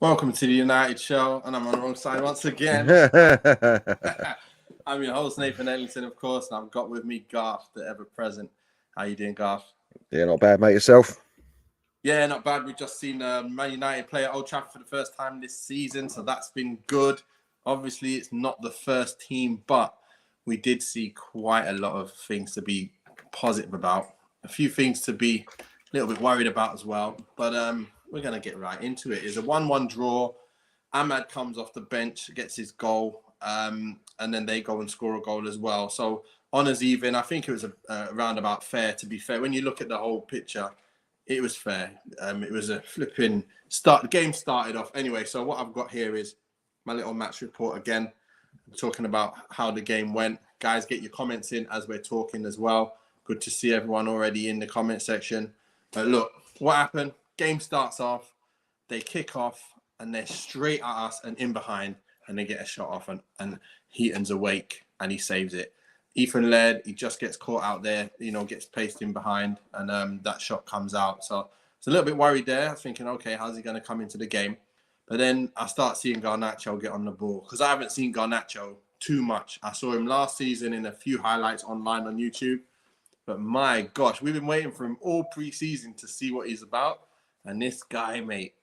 Welcome to the United Show, and I'm on the wrong side once again. I'm your host, Nathan Ellington, of course, and I've got with me Garth, the ever-present. How you doing, Garth? Yeah, not bad, mate. Yourself? Yeah, not bad. We've just seen Man United play at Old Trafford for the first time this season, so that's been good. Obviously, it's not the first team, but we did see quite a lot of things to be positive about. A few things to be a little bit worried about as well, but we're going to get right into it. It's a 1-1 draw. Ahmad comes off the bench, gets his goal, and then they go and score a goal as well. So, honours even. I think it was a roundabout fair, to be fair. When you look at the whole picture, it was fair. It was a flipping start. The game started off anyway. So what I've got here is my little match report again, talking about how the game went. Guys, get your comments in as we're talking as well. Good to see everyone already in the comment section. But look, what happened? Game starts off. They kick off and they're straight at us and in behind, and they get a shot off, and Heaton's awake and he saves it. Ethan led, he just gets caught out there, gets placed in behind, and that shot comes out. So it's a little bit worried there, thinking, okay, how's he going to come into the game? But then I start seeing Garnacho get on the ball, because I haven't seen Garnacho too much. I saw him last season in a few highlights online on YouTube. But my gosh, we've been waiting for him all pre-season to see what he's about. And this guy, mate,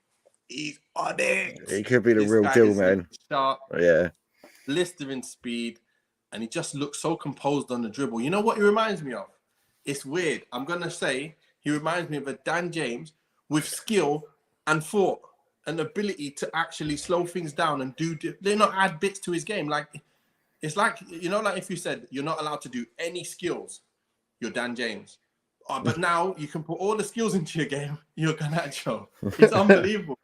he's on it. He could be the real deal, man. Sharp, yeah. blistering speed. And he just looks so composed on the dribble. You know what he reminds me of? It's weird. I'm going to say he reminds me of a Dan James with skill and thought and ability to actually slow things down and add bits to his game. It's like if you said you're not allowed to do any skills, you're Dan James. But now you can put all the skills into your game, you're Garnacho. It's unbelievable.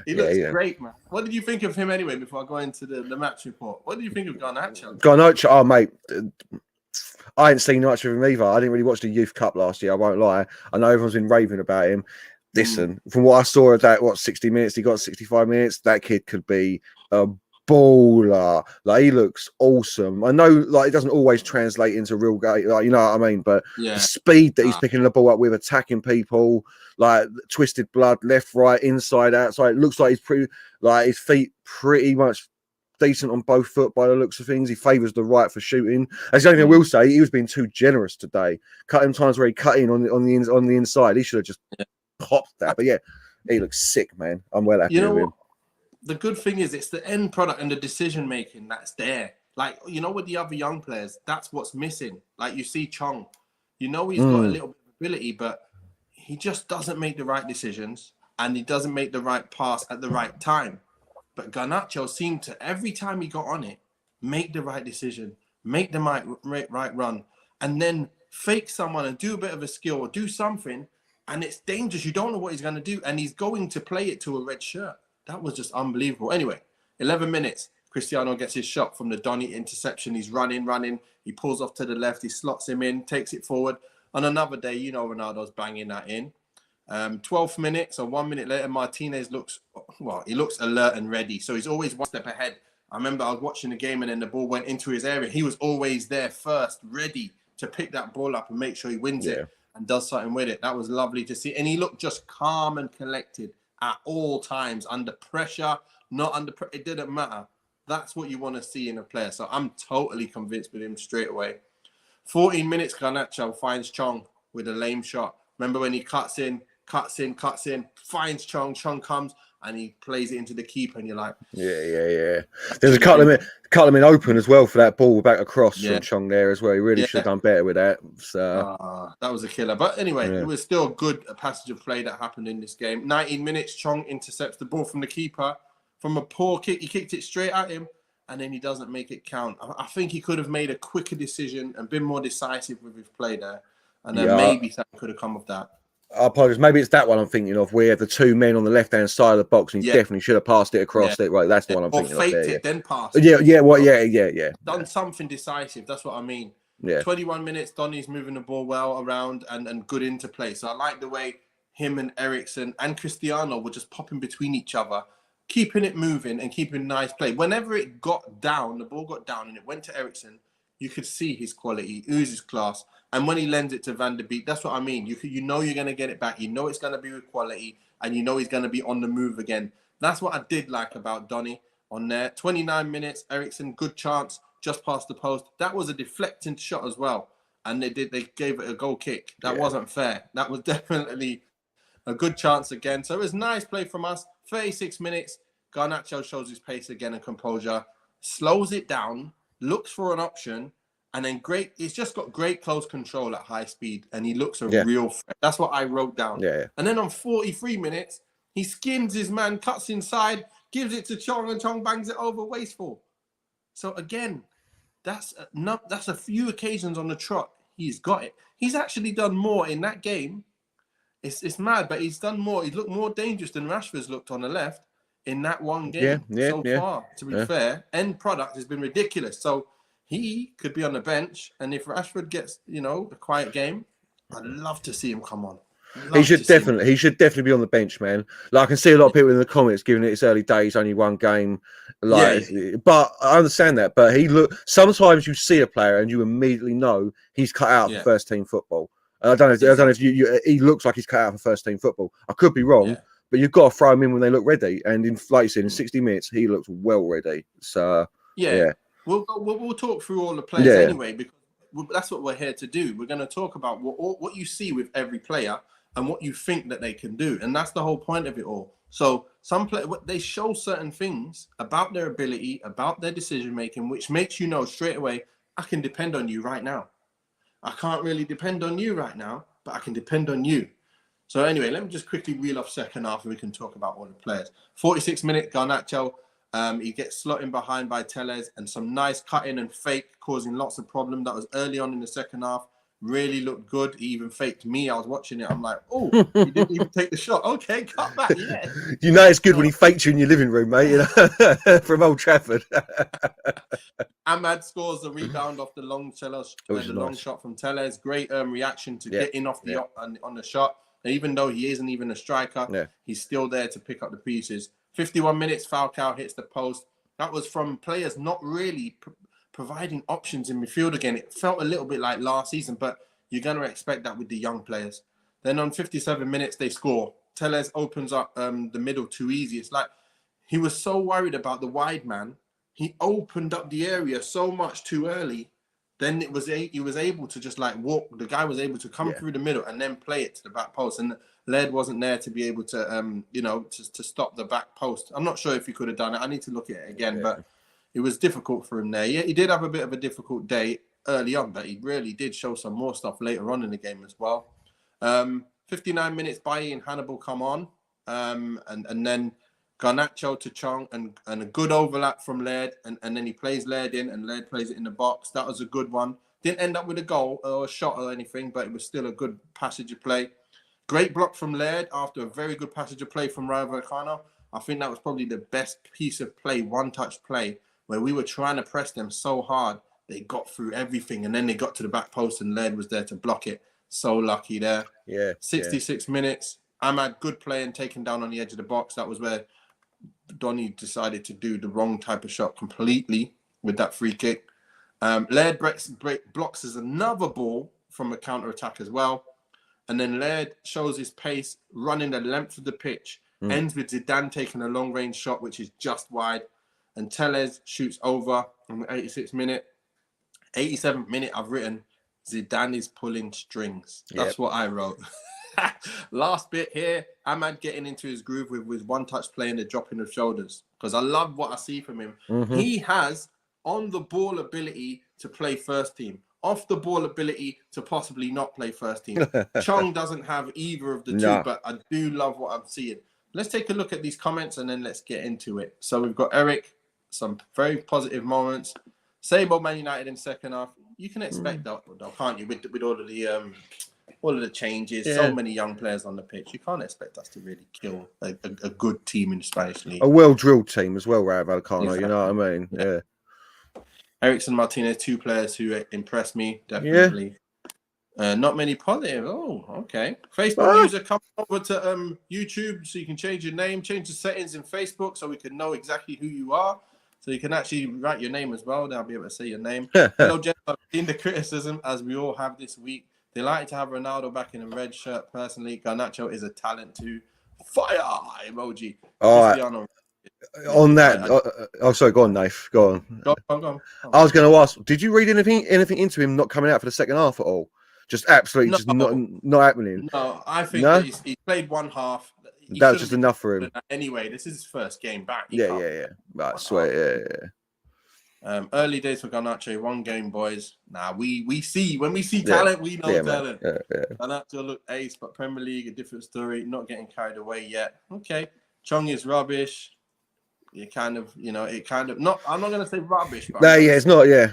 He looks great, man. What did you think of him anyway, before I go into the match report? What did you think of Garnacho? Garnacho, oh, mate, I ain't seen much of him either. I didn't really watch the Youth Cup last year, I won't lie. I know everyone's been raving about him. Listen, from what I saw of that, 60 minutes, he got 65 minutes, that kid could be a baller. Like, he looks awesome. I know, like, it doesn't always translate into real game, like, you know what I mean? But the speed that he's picking the ball up with, attacking people, like twisted blood, left, right, inside, outside. It looks like his feet pretty much decent on both foot by the looks of things. He favours the right for shooting. That's the only thing I will say. He was being too generous today. Cutting times where he cut in on the inside. He should have just popped that. But yeah, he looks sick, man. I'm well happy with him. The good thing is it's the end product and the decision making that's there. Like, with the other young players, that's what's missing. Like, you see Chong, he's got a little bit of ability, but he just doesn't make the right decisions and he doesn't make the right pass at the right time. But Garnacho seemed to, every time he got on it, make the right decision, make the right run, and then fake someone and do a bit of a skill or do something, and it's dangerous. You don't know what he's going to do, and he's going to play it to a red shirt. That was just unbelievable. Anyway, 11 minutes, Cristiano gets his shot from the Donny interception. He's running. He pulls off to the left. He slots him in, takes it forward. On another day, Ronaldo's banging that in. 12th minute, so 1 minute later, Martinez looks alert and ready. So he's always one step ahead. I remember I was watching the game and then the ball went into his area. He was always there first, ready to pick that ball up and make sure he wins it and does something with it. That was lovely to see. And he looked just calm and collected at all times, under pressure, not under pressure. It didn't matter. That's what you want to see in a player. So I'm totally convinced with him straight away. 14 minutes, Garnacho finds Chong with a lame shot. Remember when he cuts in, finds Chong comes, and he plays it into the keeper, and you're like... Yeah. There's a couple of men open as well for that ball back across from Chong there as well. He really should have done better with that. So that was a killer. But anyway, it was still a good passage of play that happened in this game. 19 minutes, Chong intercepts the ball from the keeper. From a poor kick, he kicked it straight at him, and then he doesn't make it count. I think he could have made a quicker decision and been more decisive with his play there. And then maybe something could have come of that. I apologize. Maybe it's that one I'm thinking of, where the two men on the left-hand side of the box, and he definitely should have passed it across it. Right, that's the one I'm thinking of. Or faked it, then passed. Yeah. Done something decisive. That's what I mean. Yeah. 21 minutes, Donny's moving the ball well around and good into play. So I like the way him and Eriksen and Cristiano were just popping between each other, keeping it moving and keeping nice play. Whenever it got down, the ball got down and it went to Eriksen, you could see his quality, oozes class. And when he lends it to Van der Beek, that's what I mean. You know you're going to get it back. You know it's going to be with quality, and you know he's going to be on the move again. That's what I did like about Donny on there. 29 minutes, Ericsson, good chance, just past the post. That was a deflecting shot as well. And they gave it a goal kick. That wasn't fair. That was definitely a good chance again. So it was nice play from us. 36 minutes. Garnacho shows his pace again and composure. Slows it down, looks for an option, and then he's just got great close control at high speed, and he looks a real threat. That's what I wrote down. Yeah. And then on 43 minutes, he skins his man, cuts inside, gives it to Chong, and Chong bangs it over, wasteful. So again, that's a few occasions on the trot he's got it. He's actually done more in that game. It's mad, but he's done more. He's looked more dangerous than Rashford's looked on the left in that one game so far, to be fair. End product has been ridiculous. So he could be on the bench, and if Rashford gets, a quiet game, I'd love to see him come on. He should definitely be on the bench, man. Like I can see a lot of people in the comments giving it its early days, only one game. But I understand that. But sometimes you see a player and you immediately know he's cut out for first team football. I don't know if he looks like he's cut out for first team football. I could be wrong, but you've got to throw him in when they look ready. And like you said, in 60 minutes, he looks well ready. So we'll talk through all the players anyway, because that's what we're here to do. We're going to talk about what you see with every player and what you think that they can do, and that's the whole point of it all. So some they show certain things about their ability, about their decision making, which makes you know straight away, I can depend on you right now. I can't really depend on you right now, but I can depend on you. So anyway, let me just quickly reel off second half and we can talk about all the players. 46-minute Garnacho, he gets slotting behind by Tellez, and some nice cutting and fake causing lots of problems. That was early on in the second half. Really looked good. He even faked me. I was watching it. I'm like, oh, he didn't even take the shot. Okay, cut back. Yeah. It's good when he faked you in your living room, mate. From Old Trafford. Ahmad scores the rebound off the long shot from Tellez. Great reaction to get in off on the shot. And even though he isn't even a striker, he's still there to pick up the pieces. 51 minutes, Falcao hits the post. That was from players not really providing options in midfield again. It felt a little bit like last season, but you're going to expect that with the young players. Then on 57 minutes, they score. Tellez opens up the middle too easy. It's like he was so worried about the wide man. He opened up the area so much too early. Then he was able to just like walk. The guy was able to come through the middle and then play it to the back post. And Laird wasn't there to be able to, to stop the back post. I'm not sure if he could have done it. I need to look at it again, but it was difficult for him there. Yeah, he did have a bit of a difficult day early on, but he really did show some more stuff later on in the game as well. 59 minutes, Bailly and Hannibal come on, and then Garnacho to Chong and a good overlap from Laird, and then he plays Laird in, and Laird plays it in the box. That was a good one. Didn't end up with a goal or a shot or anything, but it was still a good passage of play. Great block from Laird after a very good passage of play from Rayo Vallecano. I think that was probably the best piece of play, one-touch play, where we were trying to press them so hard, they got through everything, and then they got to the back post, and Laird was there to block it. So lucky there. 66 minutes. Ahmad, good play and taken down on the edge of the box. That was where Donny decided to do the wrong type of shot completely with that free kick. Laird blocks as another ball from a counter-attack as well. And then Laird shows his pace, running the length of the pitch, ends with Zidane taking a long-range shot, which is just wide. And Tellez shoots over on the 86th minute. 87th minute, I've written, Zidane is pulling strings. That's what I wrote. Last bit here, Ahmad getting into his groove with one-touch play and the dropping of shoulders. Because I love what I see from him. He has on-the-ball ability to play first team. Off-the-ball ability to possibly not play first team. Chong doesn't have either of the two, but I do love what I'm seeing. Let's take a look at these comments and then let's get into it. So we've got Eric, some very positive moments. Same old Man United in second half. You can expect that, though, can't you? With all of the changes, so many young players on the pitch, you can't expect us to really kill a good team in the Spanish league. A well-drilled team as well, Rayo Vallecano. Exactly. You know what I mean? Yeah. Ericsson, Martinez, two players who impressed me definitely. Not many positive. Oh, okay. Facebook user, come over to YouTube so you can change your name, change the settings in Facebook so we can know exactly who you are. So you can actually write your name as well. Then I'll be able to say your name. Hello, gents. I've seen the criticism as we all have this week. They like to have Ronaldo back in a red shirt. Personally, Garnacho is a talent too. fire emoji. All right. Cristiano. On that, sorry, go on, Nath. Go on. Go on. I was going to ask, did you read anything into him not coming out for the second half at all? Just absolutely, just not happening. No, I think that he played one half. That was just enough for him. Anyway, this is his first game back. Yeah. Right, swear, yeah. Early days for Garnacho, one game, boys. Nah, we see when we see talent, we know talent. Garnacho look ace, but Premier League a different story. Not getting carried away yet. Okay, Chong is rubbish. It kind of, not. I'm not gonna say rubbish, but it's not. Yeah,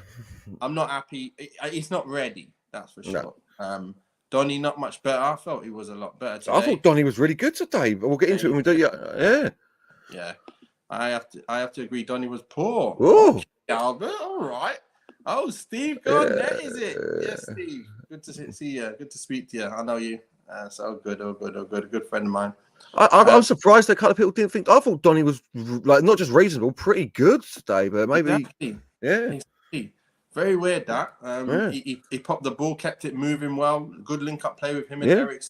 I'm not happy. It's not ready. That's for sure. No. Donny not much better. I felt he was a lot better today. I thought Donny was really good today, but we'll get into it when we do. Yeah. I have to agree. Donny was poor. Oh, okay, Albert. All right. Oh, Steve, God, that is it. Yes, Steve. Good to see you. Good to speak to you. I know you. So good. Oh, good. A good friend of mine. I'm surprised that a couple of people didn't think. I thought Donny was like not just reasonable, pretty good today, but maybe Exactly. Very weird that. He popped the ball, kept it moving well. Good link-up play with him and Eric.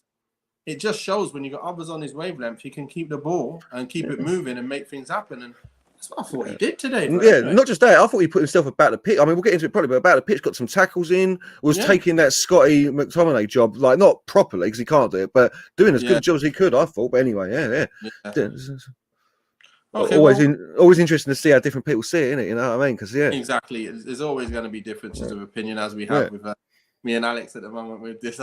It just shows when you got others on his wavelength, he can keep the ball and keep it moving and make things happen. And that's what I thought he did today. Not just that. I thought he put himself about the pitch. I mean, we'll get into it probably, but about the pitch, got some tackles in, was taking that Scotty McTominay job, like not properly because he can't do it, but doing as good a job as he could, I thought. But anyway, Okay, always interesting to see how different people see it, isn't it? You know what I mean? Because exactly. There's always going to be differences of opinion as we have with me and Alex at the moment with this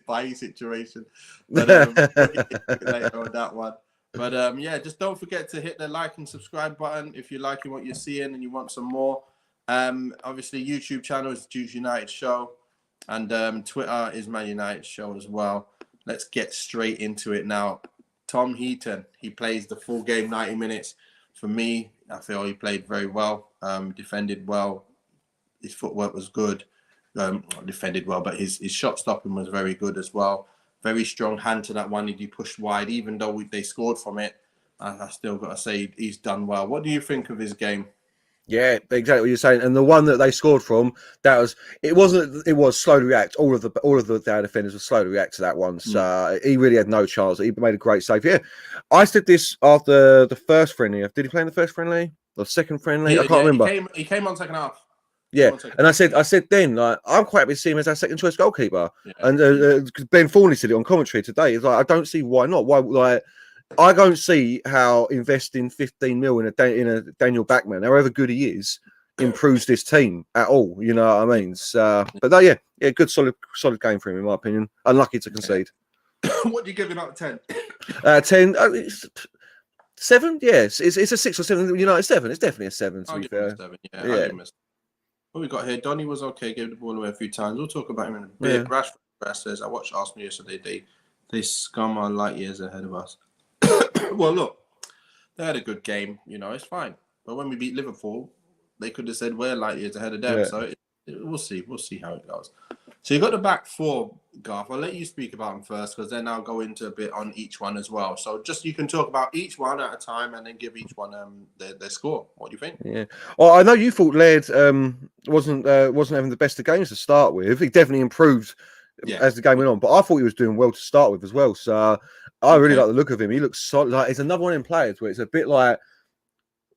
Bailly situation. But we'll get later on that one. But just don't forget to hit the like and subscribe button if you're liking what you're seeing and you want some more. Obviously, YouTube channel is Juice United Show, and Twitter is Man United Show as well. Let's get straight into it now. Tom Heaton, he plays the full game, 90 minutes. For me, I feel he played very well, defended well. His footwork was good. Defended well, but his shot stopping was very good as well. Very strong hand to that one. He pushed wide, even though they scored from it. I still got to say he's done well. What do you think of his game? Yeah, exactly what you're saying. And the one that they scored from, it was slow to react. All of the defenders were slow to react to that one. So he really had no chance. He made a great save. Yeah, I said this after the first friendly. Did he play in the first friendly or second friendly? I can't remember. He came on second half. Yeah, and I said then, like, I'm quite happy to see him as our second choice goalkeeper. Yeah. And Ben Thornley said it on commentary today. It's like, I don't see why not. Why, like, I don't see how investing 15 mil in a Daniel Backman, however good he is, improves this team at all. You know what I mean? So, but good solid game for him in my opinion. Unlucky to concede. What do you give him out of 10? 10. 7. Yes, it's a 6 or 7. You know, it's 7. It's definitely a 7. To be fair. 7. Yeah. What we got here? Donny was okay. Gave the ball away a few times. We'll talk about him in a bit. Rashford says, I watched Arsenal yesterday. They scum are light years ahead of us. Well, look, they had a good game. You know, it's fine. But when we beat Liverpool, they could have said we're light years ahead of them. Yeah. So we'll see. We'll see how it goes. So you got the back four, Garth. I'll let you speak about them first because then I'll go into a bit on each one as well. So just you can talk about each one at a time and then give each one their score. What do you think? Yeah. Well, I know you thought Laird wasn't having the best of games to start with. He definitely improved as the game went on, but I thought he was doing well to start with as well. So I really like the look of him. He looks solid. Like, it's another one in players where it's a bit like,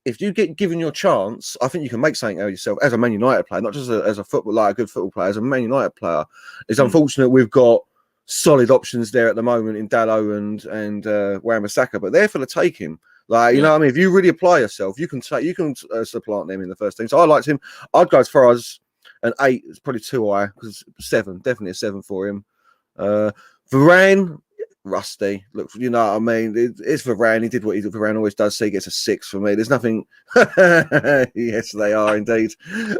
if you get given your chance, I think you can make something out of yourself as a Man United player, not just as a football, like a good football player, as a Man United player. It's unfortunate we've got solid options there at the moment in Dalot and Wan-Bissaka, but they're for the taking. Like, you know what I mean? If you really apply yourself, you can supplant them in the first team. So I liked him. I'd go as far as an 8. It's probably too high because 7, definitely a 7 for him. Varane, rusty. Look, you know what I mean? It's Varane. He did what Varane always does. So he gets a 6 for me. There's nothing. Yes, they are indeed.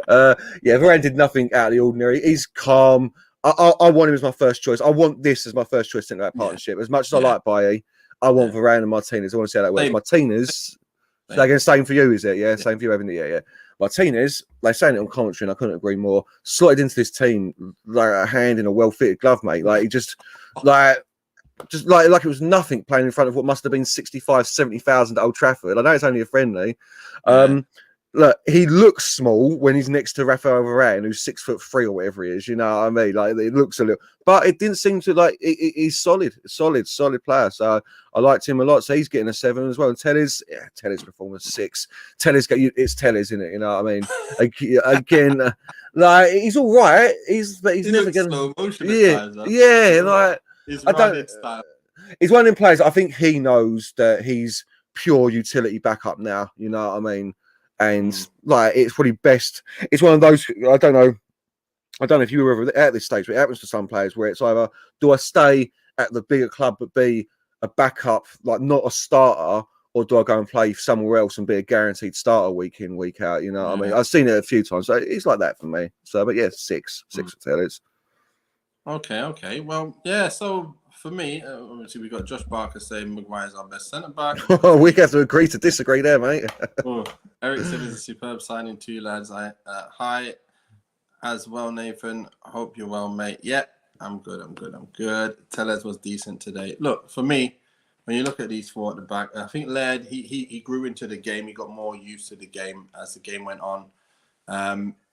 Varane did nothing out of the ordinary. He's calm. I want him as my first choice. I want this as my first choice in that partnership. As much as I like Bailly, I want Varane and Martinez. I want to see how that works. Martinez, again, same for you, is it? Yeah, same for you, haven't it? Yeah. Martinez, they're saying it on commentary, and I couldn't agree more. Slotted into this team like a hand in a well-fitted glove, mate. Like, he just like it was nothing playing in front of what must have been 65,000, 70,000 at Old Trafford. I know it's only a friendly. look, he looks small when he's next to Rafael Varane, who's 6'3" or whatever he is. You know what I mean? Like it looks a little, but it didn't seem to like. He's solid player. So I liked him a lot. So he's getting a 7 as well. And Tellez performance 6. It's Tellez, isn't it? You know what I mean? Again, like he's all right. But he's never going to slow motion. Like his I don't. style. He's one of them players. I think he knows that he's pure utility backup now. You know what I mean? And like it's probably best. It's one of those. I don't know if you were ever at this stage, but it happens to some players where it's either do I stay at the bigger club but be a backup, like not a starter, or do I go and play somewhere else and be a guaranteed starter week in, week out? You know what I mean? I've seen it a few times. So it's like that for me. So, but yeah, 6 for Tellez. Okay. Well, yeah. So for me, obviously we got Josh Barker saying Maguire's our best centre back. We have to agree to disagree there, mate. Ericsson is a superb signing too, lads. Hi as well, Nathan. Hope you're well, mate. Yeah, I'm good. Tellez was decent today. Look, for me, when you look at these 4 at the back, I think Laird, he grew into the game. He got more used to the game as the game went on.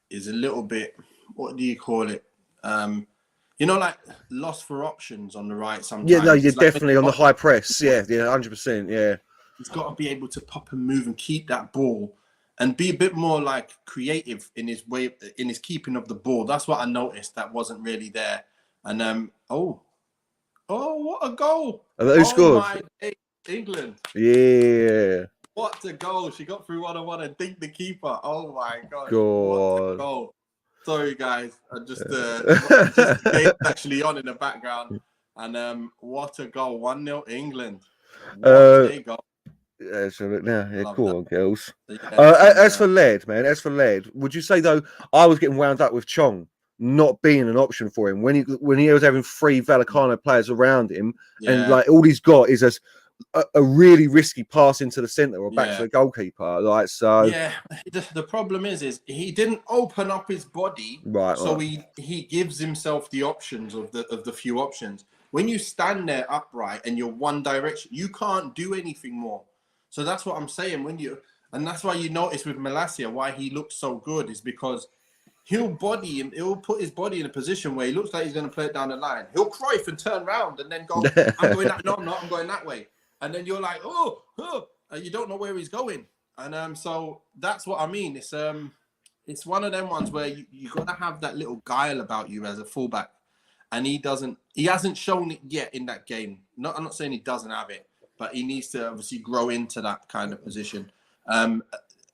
Is a little bit, what do you call it? Like lost for options on the right sometimes. Yeah, no, you're definitely on the high press. Yeah, 100%. Yeah. He's got to be able to pop and move and keep that ball and be a bit more like creative in his way, in his keeping of the ball. That's what I noticed that wasn't really there. And what a goal! Who scored? England. Yeah. What a goal! She got through 1-on-1 and dinked the keeper. Oh my god! What a goal! Sorry guys, I just actually on in the background. And what a goal! 1-0 England. What a goal! Yeah, cool on, girls. Yeah, as for Laird, would you say though I was getting wound up with Chong not being an option for him when he was having 3 Vallecano players around him, and like all he's got is a really risky pass into the centre or back to the goalkeeper. Like so. Yeah, the problem is he didn't open up his body, right? So he gives himself the options of the few options. When you stand there upright and you're one direction, you can't do anything more. So that's what I'm saying. And that's why you notice with Malacia why he looks so good is because he'll put his body in a position where he looks like he's going to play it down the line. He'll Cruyff and turn around and then go, I'm going that. No, I'm not. I'm going that way. And then you're like, and you don't know where he's going. And so that's what I mean. It's one of them ones where you got to have that little guile about you as a fullback. And he hasn't shown it yet in that game. I'm not saying he doesn't have it, but he needs to obviously grow into that kind of position.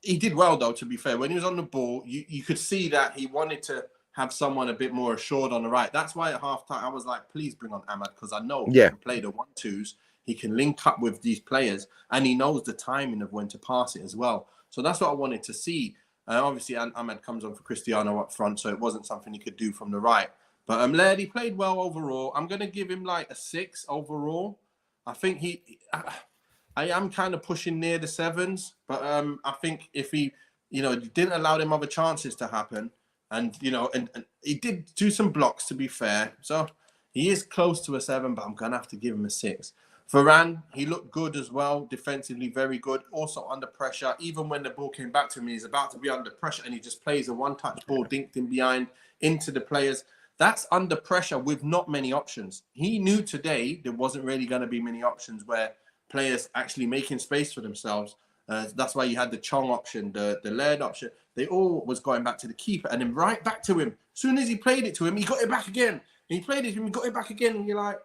He did well, though, to be fair. When he was on the ball, you could see that he wanted to have someone a bit more assured on the right. That's why at halftime I was like, please bring on Ahmad, because I know he can play the 1-2s. He can link up with these players, and he knows the timing of when to pass it as well. So that's what I wanted to see. Obviously, Ahmad comes on for Cristiano up front, so it wasn't something he could do from the right. But Laird, he played well overall. I'm going to give him like a 6 overall. I think I am kind of pushing near the 7s, but I think if he, didn't allow them other chances to happen, and he did do some blocks, to be fair. So he is close to a 7, but I'm going to have to give him a 6. Varane, he looked good as well, defensively very good, also under pressure. Even when the ball came back to him, he's about to be under pressure and he just plays a one-touch ball, dinked in behind into the players. That's under pressure with not many options. He knew today there wasn't really going to be many options where players actually making space for themselves. That's why you had the Chong option, the Laird option. They all was going back to the keeper and then right back to him. As soon as he played it to him, he got it back again. And he played it to him, he got it back again. And you're like,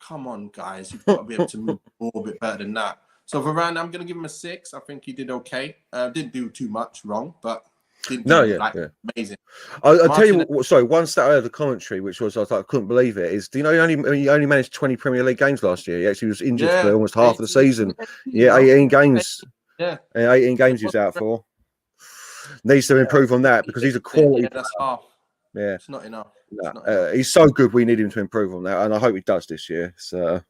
come on, guys, you've got to be able to move the ball a bit better than that. So Varane, I'm going to give him a 6. I think he did okay. Didn't do too much wrong, but didn't do amazing. I'll tell you what, sorry, one stat out of the commentary, which was, I couldn't believe it, is, do you know he only managed 20 Premier League games last year? He actually was injured for almost half of the season. 18 games. 18 games he was out for. Needs to improve on that because he's a quality. That's half. Yeah. It's not enough. He's so good, we need him to improve on that, and I hope he does this year. So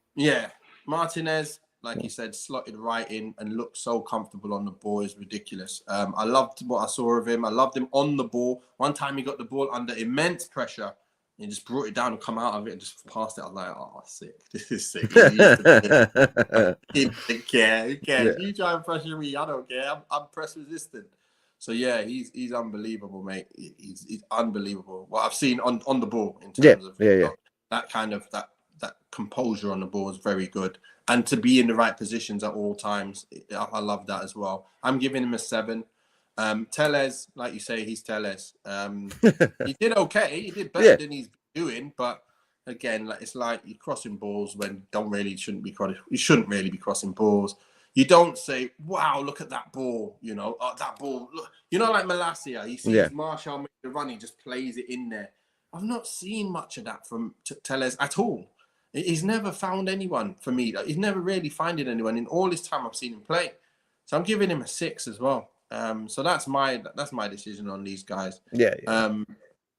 Martinez, like you said, slotted right in and looked so comfortable on the ball. Is ridiculous. I loved what I saw of him. I loved him on the ball. One time he got the ball under immense pressure and just brought it down and come out of it and just passed it. I was like, oh, sick. This is sick. He didn't care. Who cares? You try and pressure me, I don't care. I'm press resistant. So yeah, he's unbelievable, mate. He's unbelievable. What I've seen on the ball in terms of that kind of that composure on the ball is very good, and to be in the right positions at all times, I love that as well. I'm giving him a 7. Tellez, like you say, he's Tellez. He did okay. He did better than he's doing, but again, it's like you're crossing balls when you shouldn't really be crossing balls. You don't say, "Wow, look at that ball!" You know, that ball. Look, you know, like Malacia. He sees Martial make the run, he just plays it in there. I've not seen much of that from Tellez at all. He's never found anyone for me. He's never really finding anyone in all this time I've seen him play. So I'm giving him a 6 as well. So that's my decision on these guys.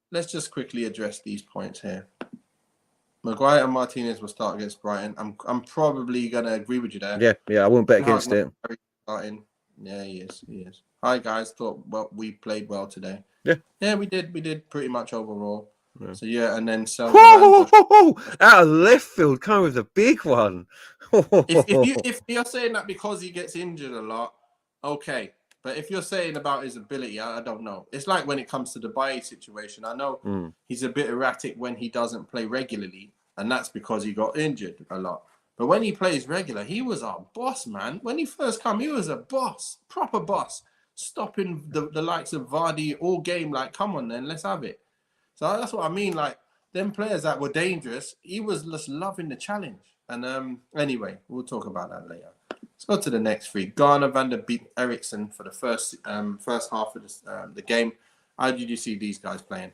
Let's just quickly address these points here. Maguire and Martinez will start against Brighton. I'm probably gonna agree with you there. Yeah, I won't bet against it. Starting. Yeah, he is. Hi guys, thought we played well today. Yeah, we did pretty much overall. Yeah. So yeah, and then out of left field, come with a big one. if you're saying that because he gets injured a lot, okay. But if you're saying about his ability, I don't know. It's like when it comes to the Bailly situation. I know he's a bit erratic when he doesn't play regularly, and that's because he got injured a lot. But when he plays regular, he was our boss, man. When he first came, he was a boss, proper boss, stopping the likes of Vardy all game. Like, come on, then, let's have it. So that's what I mean. Like, them players that were dangerous, he was just loving the challenge. And anyway, we'll talk about that later. Let's go to the next 3. Garner, Van der Beek, Eriksen for the first half of the game. How did you see these guys playing?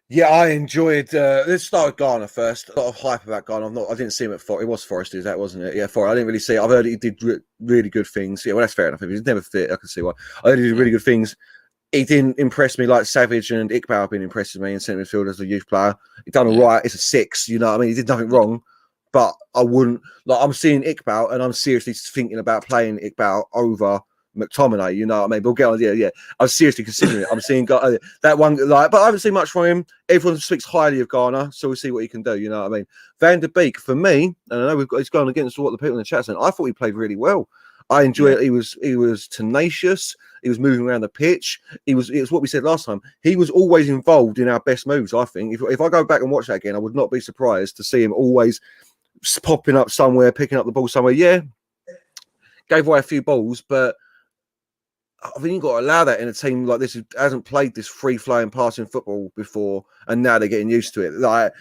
Yeah, I enjoyed. Let's start with Garner first. A lot of hype about Garner. I didn't see him at Forest. It was Forest, that wasn't it? Yeah, Forest. I didn't really see it. I've heard he did really good things. Yeah, well, that's fair enough. If he's never fit, I can see why. I heard he did really good things. He didn't impress me like Savage and Iqbal have been impressing me in centre midfield as a youth player. He done all right. It's a 6. You know what I mean? He did nothing wrong. But I wouldn't I'm seeing Iqbal and I'm seriously thinking about playing Iqbal over McTominay. You know what I mean? We'll get on. Yeah. I'm seriously considering it. I'm seeing that one but I haven't seen much from him. Everyone speaks highly of Garner, so we'll see what he can do. You know what I mean? Van der Beek for me, and I know he's going against what the people in the chat saying. I thought he played really well. I enjoyed it. He was tenacious. He was moving around the pitch. It was what we said last time. He was always involved in our best moves. I think if I go back and watch that again, I would not be surprised to see him always popping up somewhere, picking up the ball somewhere. Yeah, gave away a few balls, but I think you've got to allow that in a team like this who hasn't played this free-flowing passing football before, and now they're getting used to it. Like,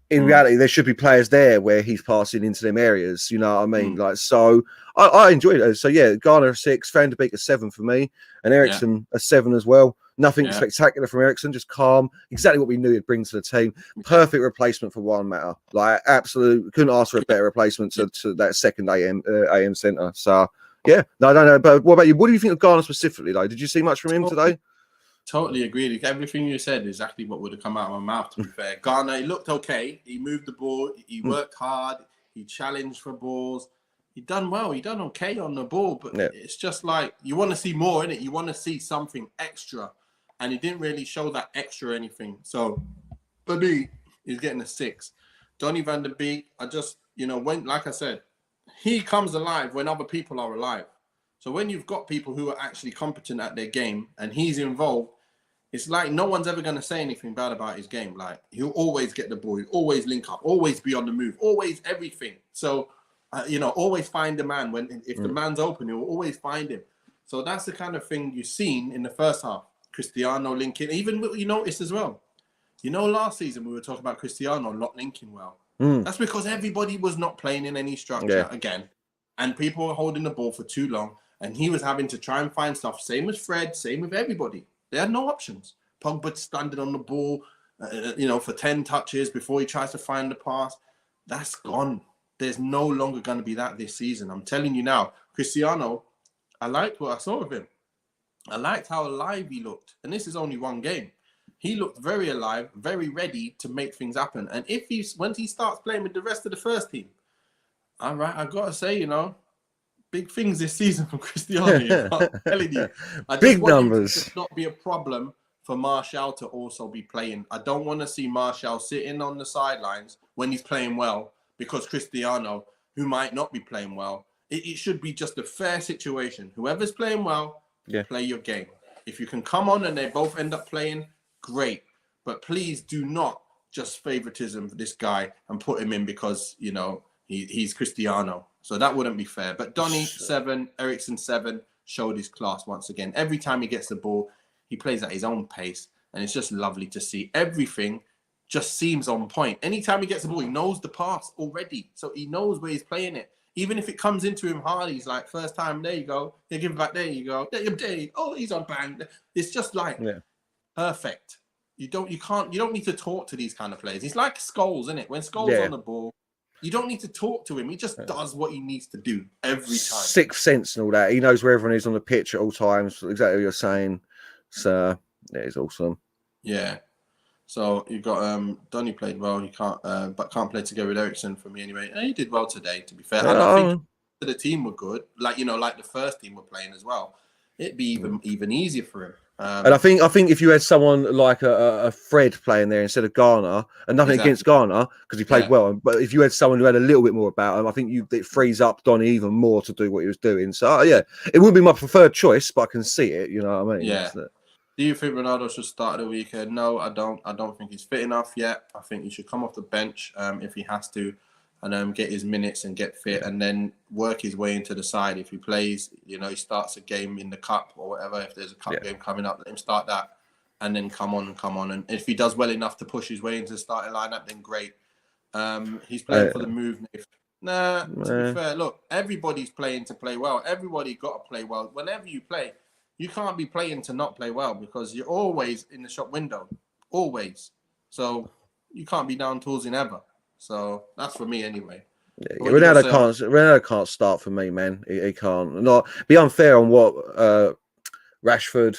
in reality, there should be players there where he's passing into them areas. You know what I mean? Like, so I enjoyed it. So yeah, Garner a 6, Van der Beek a 7 for me, and Eriksen a 7 as well. Nothing spectacular from Eriksen, just calm. Exactly what we knew he'd bring to the team. Perfect replacement for Juan Mata. Like, absolutely couldn't ask for a better replacement to that second AM centre. So yeah, no, I don't know. But what about you? What do you think of Garner specifically, though? Did you see much from him today? Totally agree. Everything you said is exactly what would have come out of my mouth, to be fair. Garner, he looked okay. He moved the ball. He worked hard. He challenged for balls. He done well. He done okay on the ball. But it's just like, you want to see more, innit? You want to see something extra. And he didn't really show that extra anything. So, for me, he's getting a 6. Donny van der Beek, like I said, he comes alive when other people are alive. So when you've got people who are actually competent at their game and he's involved, it's like no one's ever going to say anything bad about his game. Like, he'll always get the ball, he'll always link up, always be on the move, always everything. So, always find the man. If the man's open, he'll always find him. So that's the kind of thing you've seen in the first half. Cristiano linking, even you noticed as well. Last season we were talking about Cristiano not linking well. That's because everybody was not playing in any structure again. And people were holding the ball for too long. And he was having to try and find stuff. Same with Fred, same with everybody. They had no options. Pogba standing on the ball, for 10 touches before he tries to find the pass. That's gone. There's no longer going to be that this season. I'm telling you now. Cristiano, I liked what I saw of him. I liked how alive he looked. And this is only one game. He looked very alive, very ready to make things happen. And once he starts playing with the rest of the first team, all right, I got to say, big things this season from Cristiano. I'm telling you. Big numbers. It should not be a problem for Martial to also be playing. I don't want to see Martial sitting on the sidelines when he's playing well, because Cristiano, who might not be playing well, it should be just a fair situation. Whoever's playing well, play your game. If you can come on and they both end up playing, great. But please do not just favoritism for this guy and put him in because, you know, he's Cristiano. So that wouldn't be fair. But Donny, 7, Eriksen, 7, showed his class once again. Every time he gets the ball, he plays at his own pace. And it's just lovely to see. Everything just seems on point. Anytime he gets the ball, he knows the pass already. So he knows where he's playing it. Even if it comes into him hard, he's like, first time, there you go. They give it back, there you go. Oh, he's on bang. It's just like perfect. You don't need to talk to these kind of players. He's like Scholes, isn't it? When Scholes on the ball, you don't need to talk to him. He just does what he needs to do every time. Sixth sense and all that. He knows where everyone is on the pitch at all times. Exactly what you're saying. So yeah, it's awesome. Yeah. So you got Donny played well. He can't play together with Eriksen for me anyway. And he did well today, to be fair. And I think the team were good. Like the first team were playing as well. It'd be even easier for him. And I think if you had someone like a Fred playing there instead of Garner, and nothing against Garner because he played well, but if you had someone who had a little bit more about him, I think it frees up Donny even more to do what he was doing. So yeah, it wouldn't be my preferred choice, but I can see it. You know what I mean? Yeah. Do you think Ronaldo should start the weekend? No, I don't. I don't think he's fit enough yet. I think he should come off the bench if he has to, and get his minutes and get fit, and then work his way into the side. If he plays, he starts a game in the cup or whatever. If there's a cup game coming up, let him start that, and then come on. And if he does well enough to push his way into the starting lineup, then great. He's playing for the move. To be fair, look, everybody's playing to play well. Everybody got to play well. Whenever you play, you can't be playing to not play well because you're always in the shop window, always. So you can't be down tools in ever. So that's for me anyway. Yeah, Ronaldo can't start for me, man. He can't. Not be unfair on what Rashford,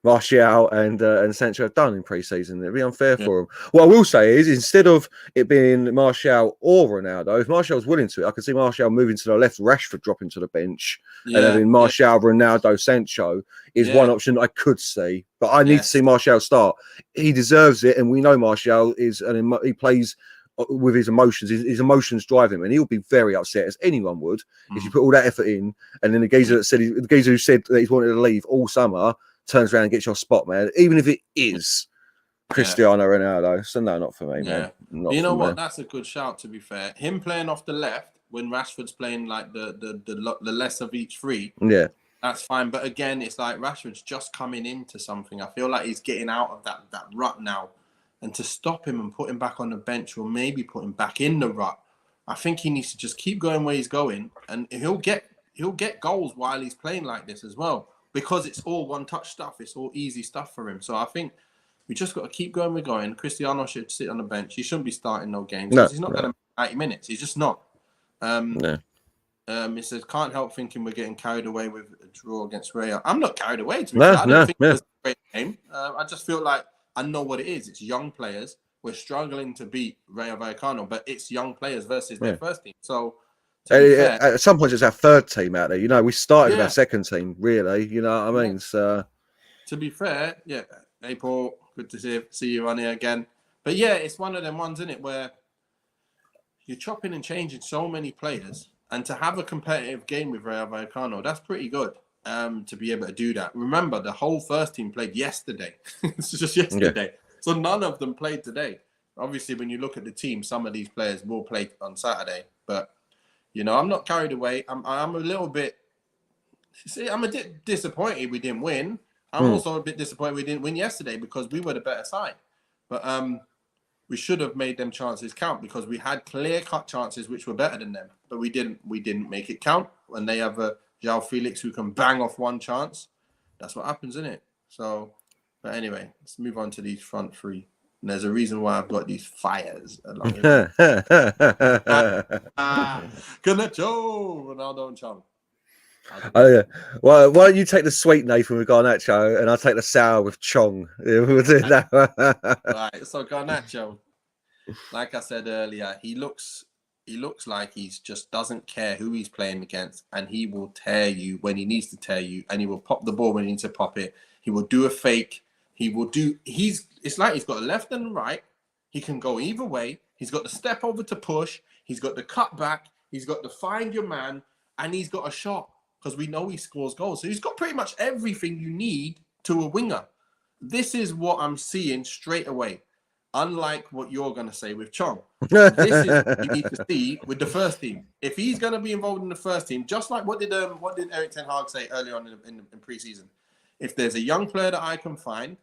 Martial and Sancho have done in pre-season. It'd be unfair for him. What I will say is, instead of it being Martial or Ronaldo, if Martial's willing to it, I can see Martial moving to the left, Rashford dropping to the bench, and having Martial, Ronaldo, Sancho is one option I could see. But I need to see Martial start. He deserves it, and we know Martial he plays with his emotions. His emotions drive him, and he'll be very upset, as anyone would, if you put all that effort in, and then the geezer who said that he's wanted to leave all summer turns around and gets your spot, man. Even if it is Cristiano Ronaldo. So no, not for me, man. You know what? That's a good shout, to be fair. Him playing off the left when Rashford's playing like the less of each three. Yeah. That's fine. But again, it's like Rashford's just coming into something. I feel like he's getting out of that rut now. And to stop him and put him back on the bench or maybe put him back in the rut, I think he needs to just keep going where he's going. And he'll get goals while he's playing like this as well. Because it's all one-touch stuff. It's all easy stuff for him. So I think we just got to keep going. We're going. Cristiano should sit on the bench. He shouldn't be starting no games. He's not going to make 90 minutes. He's just not. It says, can't help thinking we're getting carried away with a draw against Rayo. I'm not carried away, to be fair. I don't think it was a great game. I just feel like I know what it is. It's young players. We're struggling to beat Rayo Vallecano, but it's young players versus their first team. So, at some point, it's our third team out there. We started with our second team, really. You know what I mean? So, to be fair, hey Paul, good to see you on here again. But it's one of them ones, isn't it, where you're chopping and changing so many players, and to have a competitive game with Rayo Vallecano, that's pretty good. To be able to do that. Remember, the whole first team played yesterday. It's just yesterday, so none of them played today. Obviously, when you look at the team, some of these players will play on Saturday, but. I'm not carried away. I'm a little bit. See, I'm a bit disappointed we didn't win. I'm also a bit disappointed we didn't win yesterday because we were the better side. But we should have made them chances count because we had clear-cut chances which were better than them. But we didn't make it count. When they have a João Felix who can bang off one chance, that's what happens, isn't it? So, but anyway, let's move on to these front three. And there's a reason why I've got these fires along with Garnacho, Ronaldo and Chong. Well, why don't you take the sweet, Nathan, with Garnacho, and I'll take the sour with Chong. We'll do that. Right. So Garnacho, like I said earlier, he looks like he just doesn't care who he's playing against, and he will tear you when he needs to tear you, and he will pop the ball when he needs to pop it. He will do a fake. It's like he's got a left and a right. He can go either way. He's got the step over to push. He's got the cut back. He's got the find your man, and he's got a shot. because we know he scores goals. So he's got pretty much everything you need to a winger. This is what I'm seeing straight away. Unlike what you're going to say with Chong. This is what you need to see with the first team. If he's going to be involved in the first team, just like what did Eric Ten Hag say earlier on in pre-season? If there's a young player that I can find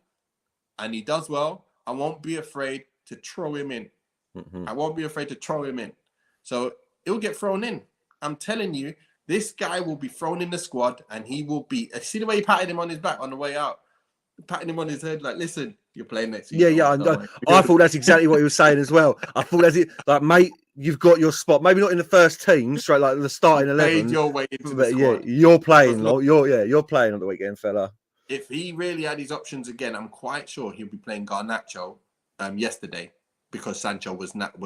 and he does well, I won't be afraid to throw him in. I won't be afraid to throw him in. So he'll get thrown in. I'm telling you, this guy will be thrown in the squad and he will be... See the way he patted him on his back on the way out? Patting him on his head like, listen, you're playing next season. Yeah. I thought that's exactly what he was saying as well. I thought that's it. Like, mate, you've got your spot. Maybe not in the first team, straight like the starting 11. Your way into but the yeah, squad. you're playing. You're playing on the weekend, fella. If he really had his options again, I'm quite sure he'll be playing Garnacho yesterday because Sancho was not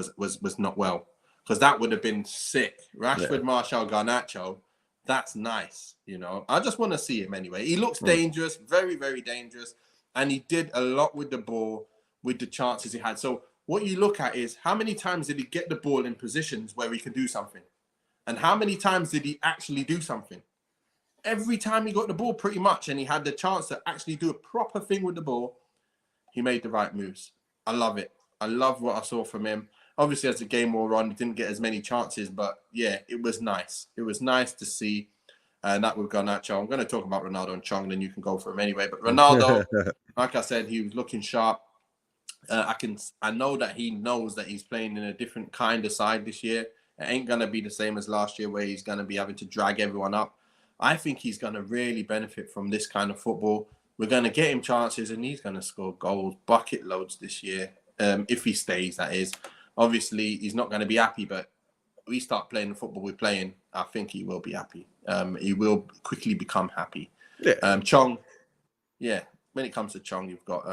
well. Because that would have been sick. Rashford, Martial, Garnacho. That's nice, you know. I just want to see him anyway. He looks dangerous, very, very dangerous. And he did a lot with the ball, with the chances he had. So what you look at is how many times did he get the ball in positions where he can do something? And how many times did he actually do something? Every time he got the ball pretty much and he had the chance to actually do a proper thing with the ball, he made the right moves. I love it. I love what I saw from him. Obviously, as the game wore on, he didn't get as many chances, but yeah, it was nice. It was nice to see that with Garnacho. I'm going to talk about Ronaldo and Chong, then you can go for him anyway. But Ronaldo, like I said, he was looking sharp. I know that he knows that he's playing in a different kind of side this year. It ain't going to be the same as last year where he's going to be having to drag everyone up. I think he's going to really benefit from this kind of football. We're going to get him chances and he's going to score goals, bucket loads this year. If he stays, that is. Obviously, he's not going to be happy, but we start playing the football we're playing, I think he will be happy. He will quickly become happy. Yeah. Chong, yeah, when it comes to Chong, you've got...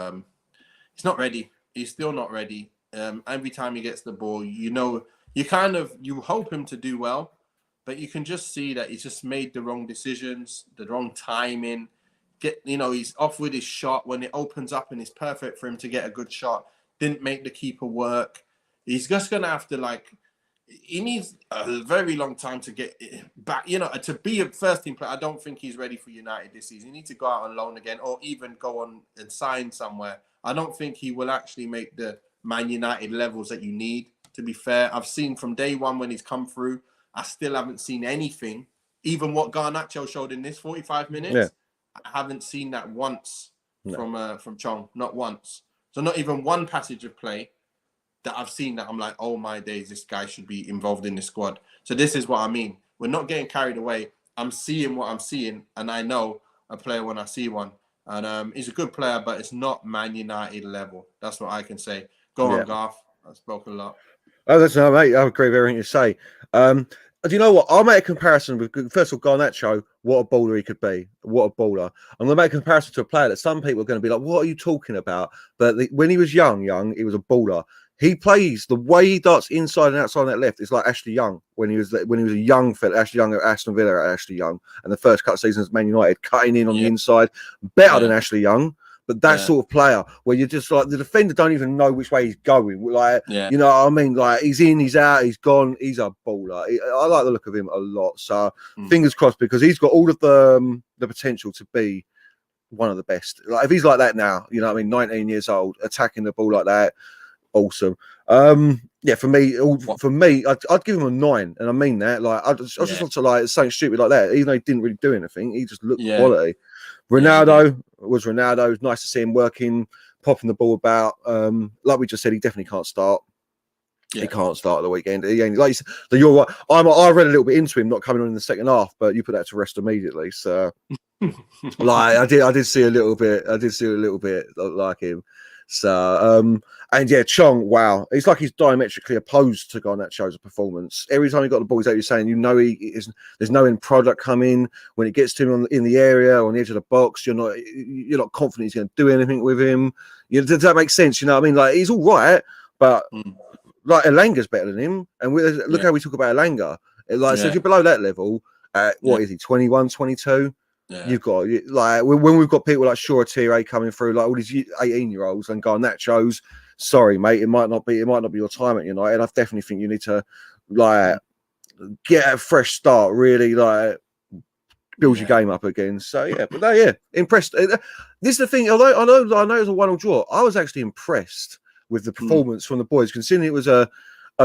he's not ready. He's still not ready. Every time he gets the ball, you know, you hope him to do well, but you can just see that he's just made the wrong decisions, the wrong timing. He's off with his shot when it opens up and it's perfect for him to get a good shot. Didn't make the keeper work. He's just going to have to, he needs a very long time to get back. To be a first-team player, I don't think he's ready for United this season. He needs to go out on loan again or even go on and sign somewhere. I don't think he will actually make the Man United levels that you need, to be fair. I've seen from day one when he's come through, I still haven't seen anything. Even what Garnacho showed in this 45 minutes, I haven't seen that once from Chong, not once. So not even one passage of play that I've seen that I'm like, oh my days, this guy should be involved in the squad. So this is what I mean. We're not getting carried away. I'm seeing what I'm seeing, and I know a player when I see one. And he's a good player, but it's not Man United level. That's what I can say. Go on, Garth. I spoke a lot. Oh, that's no, mate. I agree with everything you say. Do you know what? I'll make a comparison with, first of all, Garnacho. What a baller he could be. What a baller. I'm going to make a comparison to a player that some people are going to be like, what are you talking about? But when he was young, he was a baller. He plays the way he darts inside and outside on that left. It's like Ashley Young when he was a young fella. Ashley Young at Aston Villa, Ashley Young, and the first couple of seasons at Man United, cutting in on the inside, better than Ashley Young. But that sort of player where you're just like the defender don't even know which way he's going. You know what I mean? Like he's in, he's out, he's gone. He's a baller. I like the look of him a lot. So fingers crossed because he's got all of the potential to be one of the best. Like if he's like that now, you know what I mean? 19 years old, attacking the ball like that. Awesome. For me, I'd give him a 9, and I mean that. Like, I just want to like something stupid like that. Even though he didn't really do anything, he just looked quality. Ronaldo was Ronaldo. It was nice to see him working, popping the ball about. Like we just said, he definitely can't start. He can't start at the weekend. He ain't, like you said, you're right. I read a little bit into him not coming on in the second half, but you put that to rest immediately. So, like, I did see a little bit. I did see a little bit like him. So, Chong, wow. It's like he's diametrically opposed to Garnacho's performance. Every time he got the ball, he's like you're saying, there's no end product coming. When it gets to him in the area or on the edge of the box, you're not confident he's going to do anything with him. Does that make sense? You know what I mean? Like, he's all right, but like Elanga's better than him. And look how we talk about Elanga. So if you're below that level, what is he, 21, 22? Yeah. You've got like when we've got people like Shortire coming through, like all these 18-year-olds and Garnacho's. Sorry, mate, it might not be your time at United. I definitely think you need to like get a fresh start. Really, like builds your game up again. So yeah, but no, yeah, impressed. This is the thing. Although I know it was a 1-1 draw, I was actually impressed with the performance from the boys, considering it was a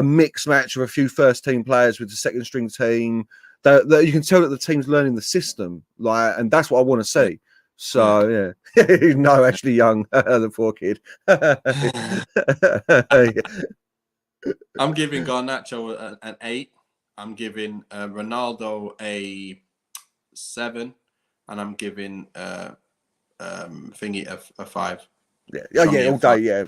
mixed match of a few first team players with the second string team. That you can tell that the team's learning the system, like, and that's what I want to see. So yeah, no, actually young, the poor kid. I'm giving Garnacho an 8. I'm giving Ronaldo a 7, and I'm giving Thingy a 5. Yeah, all day,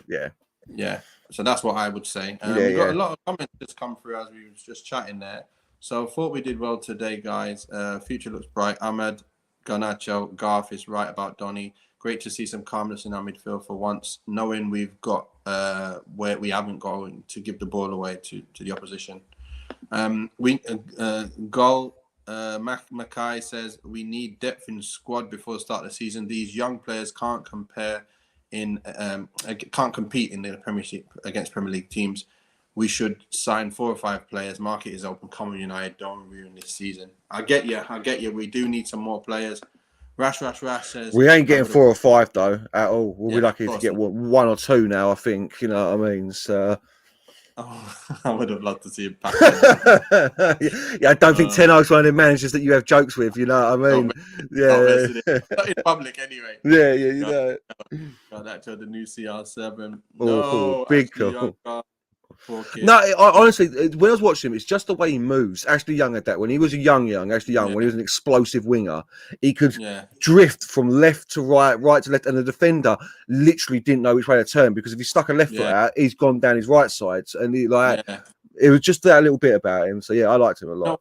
yeah. So that's what I would say. We got a lot of comments just come through as we were just chatting there. So thought we did well today, guys. Future looks bright. Ahmed, Garnacho, Garth is right about Donny. Great to see some calmness in our midfield for once, knowing we've got where we haven't gone to give the ball away to the opposition. Mackay says we need depth in the squad before the start of the season. These young players can't compete in the Premiership against Premier League teams. We should sign 4 or 5 players. Market is open. Come on, United, don't ruin this season. I get you. We do need some more players. Rash says we ain't getting 4 or 5 though at all. We'll be lucky to get 1 or 2 now. I think, you know what I mean. So. I would have loved to see it back. I don't think Ten Hag's one of the managers that you have jokes with. You know what I mean? Not in public anyway. Yeah, you know. Got that to the new CR7. No, big cool. No, honestly, when I was watching him, it's just the way he moves. Ashley Young had that when he was a young, when he was an explosive winger, he could drift from left to right, right to left, and the defender literally didn't know which way to turn, because if he stuck a left foot out, he's gone down his right side, and it was just that little bit about him. So yeah, I liked him a lot.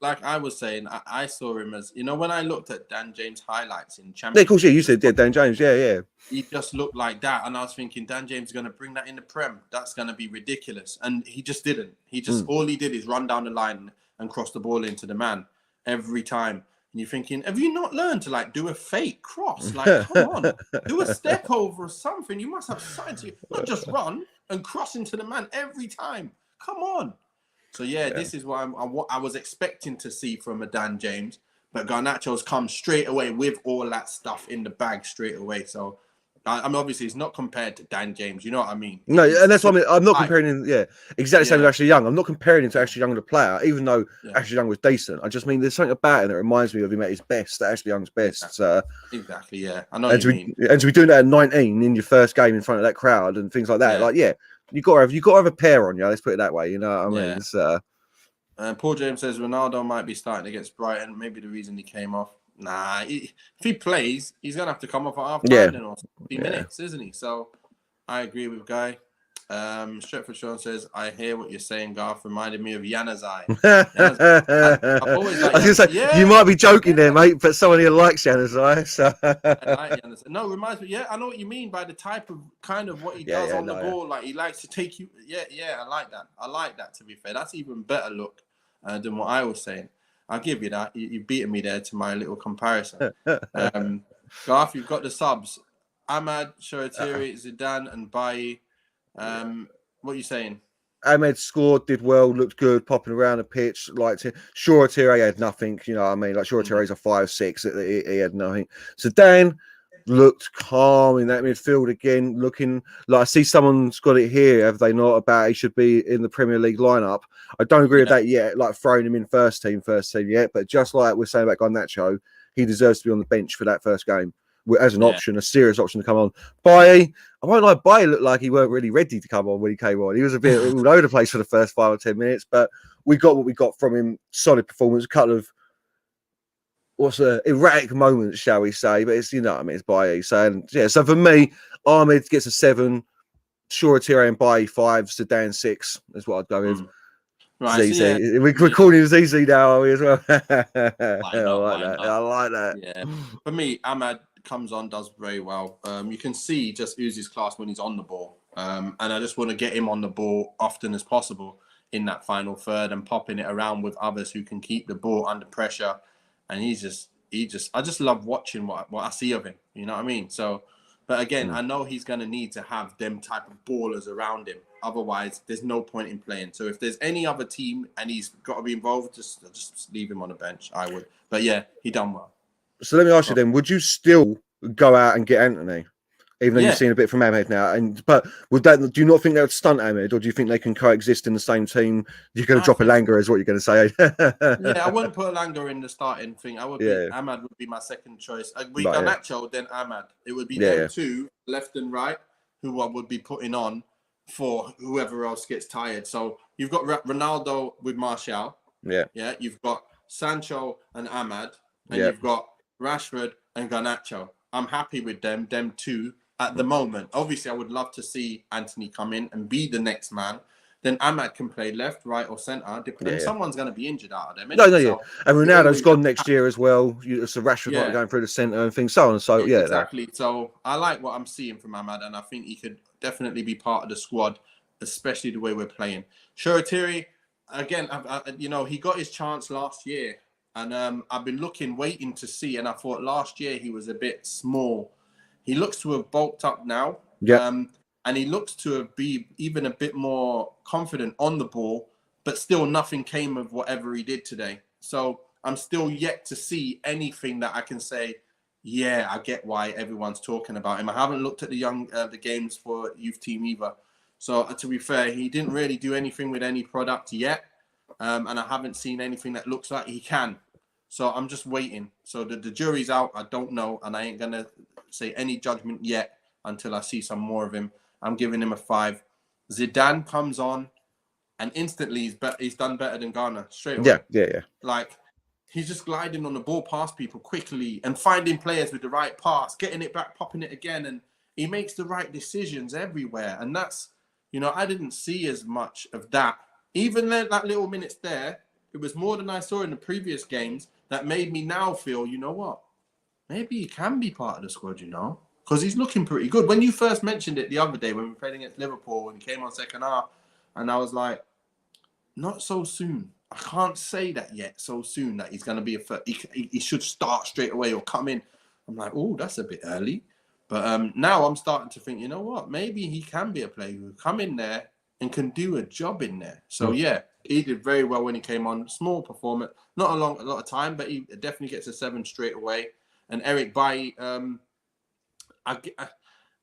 Like I was saying, I saw him as, when I looked at Dan James highlights in Champions. Yeah, of course, you said Dan James, yeah. He just looked like that, and I was thinking Dan James is going to bring that in the Prem. That's going to be ridiculous, and he just didn't. He just all he did is run down the line and cross the ball into the man every time. And you're thinking, have you not learned to do a fake cross? Like, come on, do a step over or something. You must have something to not just run and cross into the man every time. Come on. So this is what I was expecting to see from a Dan James, but Garnacho's come straight away with all that stuff in the bag straight away. So I'm obviously it's not compared to Dan James. You know what I mean? No, and that's what I mean. I'm not comparing him. Yeah, exactly same with Ashley Young. I'm not comparing him to Ashley Young, the player, even though Ashley Young was decent. I just mean there's something about him that reminds me of him at his best. That Ashley Young's best. Exactly. Yeah, I know what you mean. And to be doing that at 19 in your first game in front of that crowd and things like that, you got to have a pair on you. Let's put it that way. You know what I mean? So, Paul James says Ronaldo might be starting against Brighton. Maybe the reason he came off. Nah, if he plays, he's gonna have to come off at half time or 50 minutes, isn't he? So I agree with Guy. Stretford Sean says, I hear what you're saying, Garth. Reminded me of Januzaj. I've always I was gonna say, you might be joking there, mate, but someone here likes Januzaj. So. I like Januzaj. No, reminds me. Yeah, I know what you mean by the type of kind of what he does on the ball. Like he likes to take you. Yeah, I like that. I like that. To be fair, that's even better look than what I was saying. I'll give you that. You've beaten me there to my little comparison. Garth, you've got the subs. Ahmad, Shoretiri, Zidane, and Bailly. What are you saying? Ahmed scored, did well, looked good, popping around the pitch. Liked it. Shoretiri had nothing, you know what I mean? Like Shoretiri's a 5'6", he had nothing. Zidane looked calm in that midfield again, looking like I see someone's got it here, have they not, about he should be in the Premier League lineup. I don't agree with that yet, like throwing him in first team yet, but just like we're saying about Garnacho, he deserves to be on the bench for that first game as an option, a serious option to come on. Bailly, I won't lie, Bailly looked like he weren't really ready to come on when he came on. He was a bit all over the place for the first 5 or 10 minutes, but we got what we got from him. Solid performance, a couple of erratic moments, shall we say, but it's, you know what I mean, it's Bailly. So for me, Ahmed gets a 7, Shoretiri and Bailly 5, Zidane 6 is what I'd go with. Right, ZZ. We're calling him ZZ now, are we, as well? I like that. Yeah. For me, Ahmad comes on, does very well. You can see just Uzi's class when he's on the ball. And I just want to get him on the ball often as possible in that final third and popping it around with others who can keep the ball under pressure. And I just love watching what I see of him. You know what I mean? So But again, I know he's going to need to have them type of ballers around him. Otherwise, there's no point in playing. So if there's any other team and he's got to be involved, just leave him on the bench. I would. But yeah, he done well. So let me ask you then: would you still go out and get Anthony, even though you've seen a bit from Ahmed now? But would that? Do you not think that would stunt Ahmed, or do you think they can coexist in the same team? You're going to drop Elanga, is what you're going to say? Yeah, I wouldn't put Elanga in the starting thing. I would be Ahmad would be my second choice. We got Nacho, then Ahmad. It would be them two, left and right, who I would be putting on for whoever else gets tired. So you've got Ronaldo with Martial. Yeah. You've got Sancho and Ahmad, and you've got Rashford and Garnacho. I'm happy with them two at the moment. Obviously, I would love to see Anthony come in and be the next man. Then Ahmad can play left, right, or centre. Depending, someone's going to be injured out of them. No. And Ronaldo's gone next year as well. So Rashford might be going through the centre and things, so on. So exactly. So I like what I'm seeing from Ahmad, and I think he could definitely be part of the squad, especially the way we're playing. Shoretiri, again, he got his chance last year. And I've been waiting to see. And I thought last year he was a bit small. He looks to have bulked up now. And he looks to be even a bit more confident on the ball. But still nothing came of whatever he did today. So I'm still yet to see anything that I can say, yeah, I get why everyone's talking about him. I haven't looked at the games for youth team either. So to be fair, he didn't really do anything with any product yet. And I haven't seen anything that looks like he can. So I'm just waiting. So the jury's out. I don't know. And I ain't going to say any judgment yet until I see some more of him. I'm giving him a 5. Zidane comes on and instantly he's done better than Ghana straight away. Yeah. Like, he's just gliding on the ball past people quickly and finding players with the right pass, getting it back, popping it again. And he makes the right decisions everywhere. And that's, I didn't see as much of that. Even that little minutes there, it was more than I saw in the previous games that made me now feel, you know what? Maybe he can be part of the squad, because he's looking pretty good. When you first mentioned it the other day when we played against Liverpool and he came on second half, and I was like, not so soon. I can't say that yet so soon that he's going to be he should start straight away or come in. I'm like, oh, that's a bit early. But now I'm starting to think, you know what? Maybe he can be a player who come in there and can do a job in there. So, he did very well when he came on. Small performance. Not a lot of time, but he definitely gets a 7 straight away. And Eric Bailly,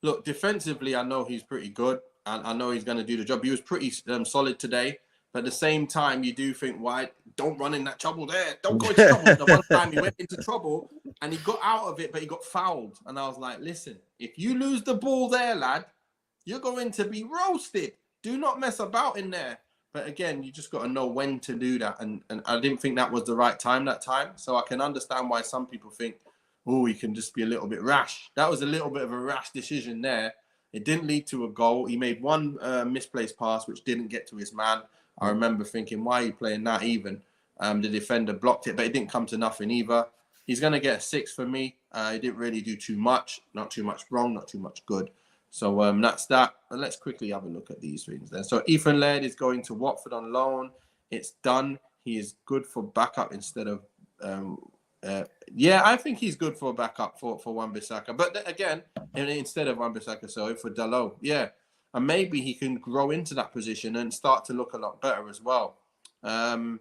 look, defensively, I know he's pretty good. And I know he's going to do the job. He was pretty solid today. But at the same time, you do think, why? Don't run in that trouble there. Don't go into trouble. The one time he went into trouble and he got out of it, but he got fouled. And I was like, listen, if you lose the ball there, lad, you're going to be roasted. Do not mess about in there. But again, you just got to know when to do that. And I didn't think that was the right time that time. So I can understand why some people think, oh, he can just be a little bit rash. That was a little bit of a rash decision there. It didn't lead to a goal. He made one misplaced pass, which didn't get to his man. I remember thinking, why are you playing that even? The defender blocked it, but it didn't come to nothing either. He's going to get a 6 for me. He didn't really do too much. Not too much wrong, not too much good. So that's that. But let's quickly have a look at these things then. So Ethan Laird is going to Watford on loan. It's done. He is good for backup instead of... I think he's good for backup for Wan-Bissaka. But again, instead of Wan-Bissaka, sorry, for Dalot. Yeah. And maybe he can grow into that position and start to look a lot better as well. A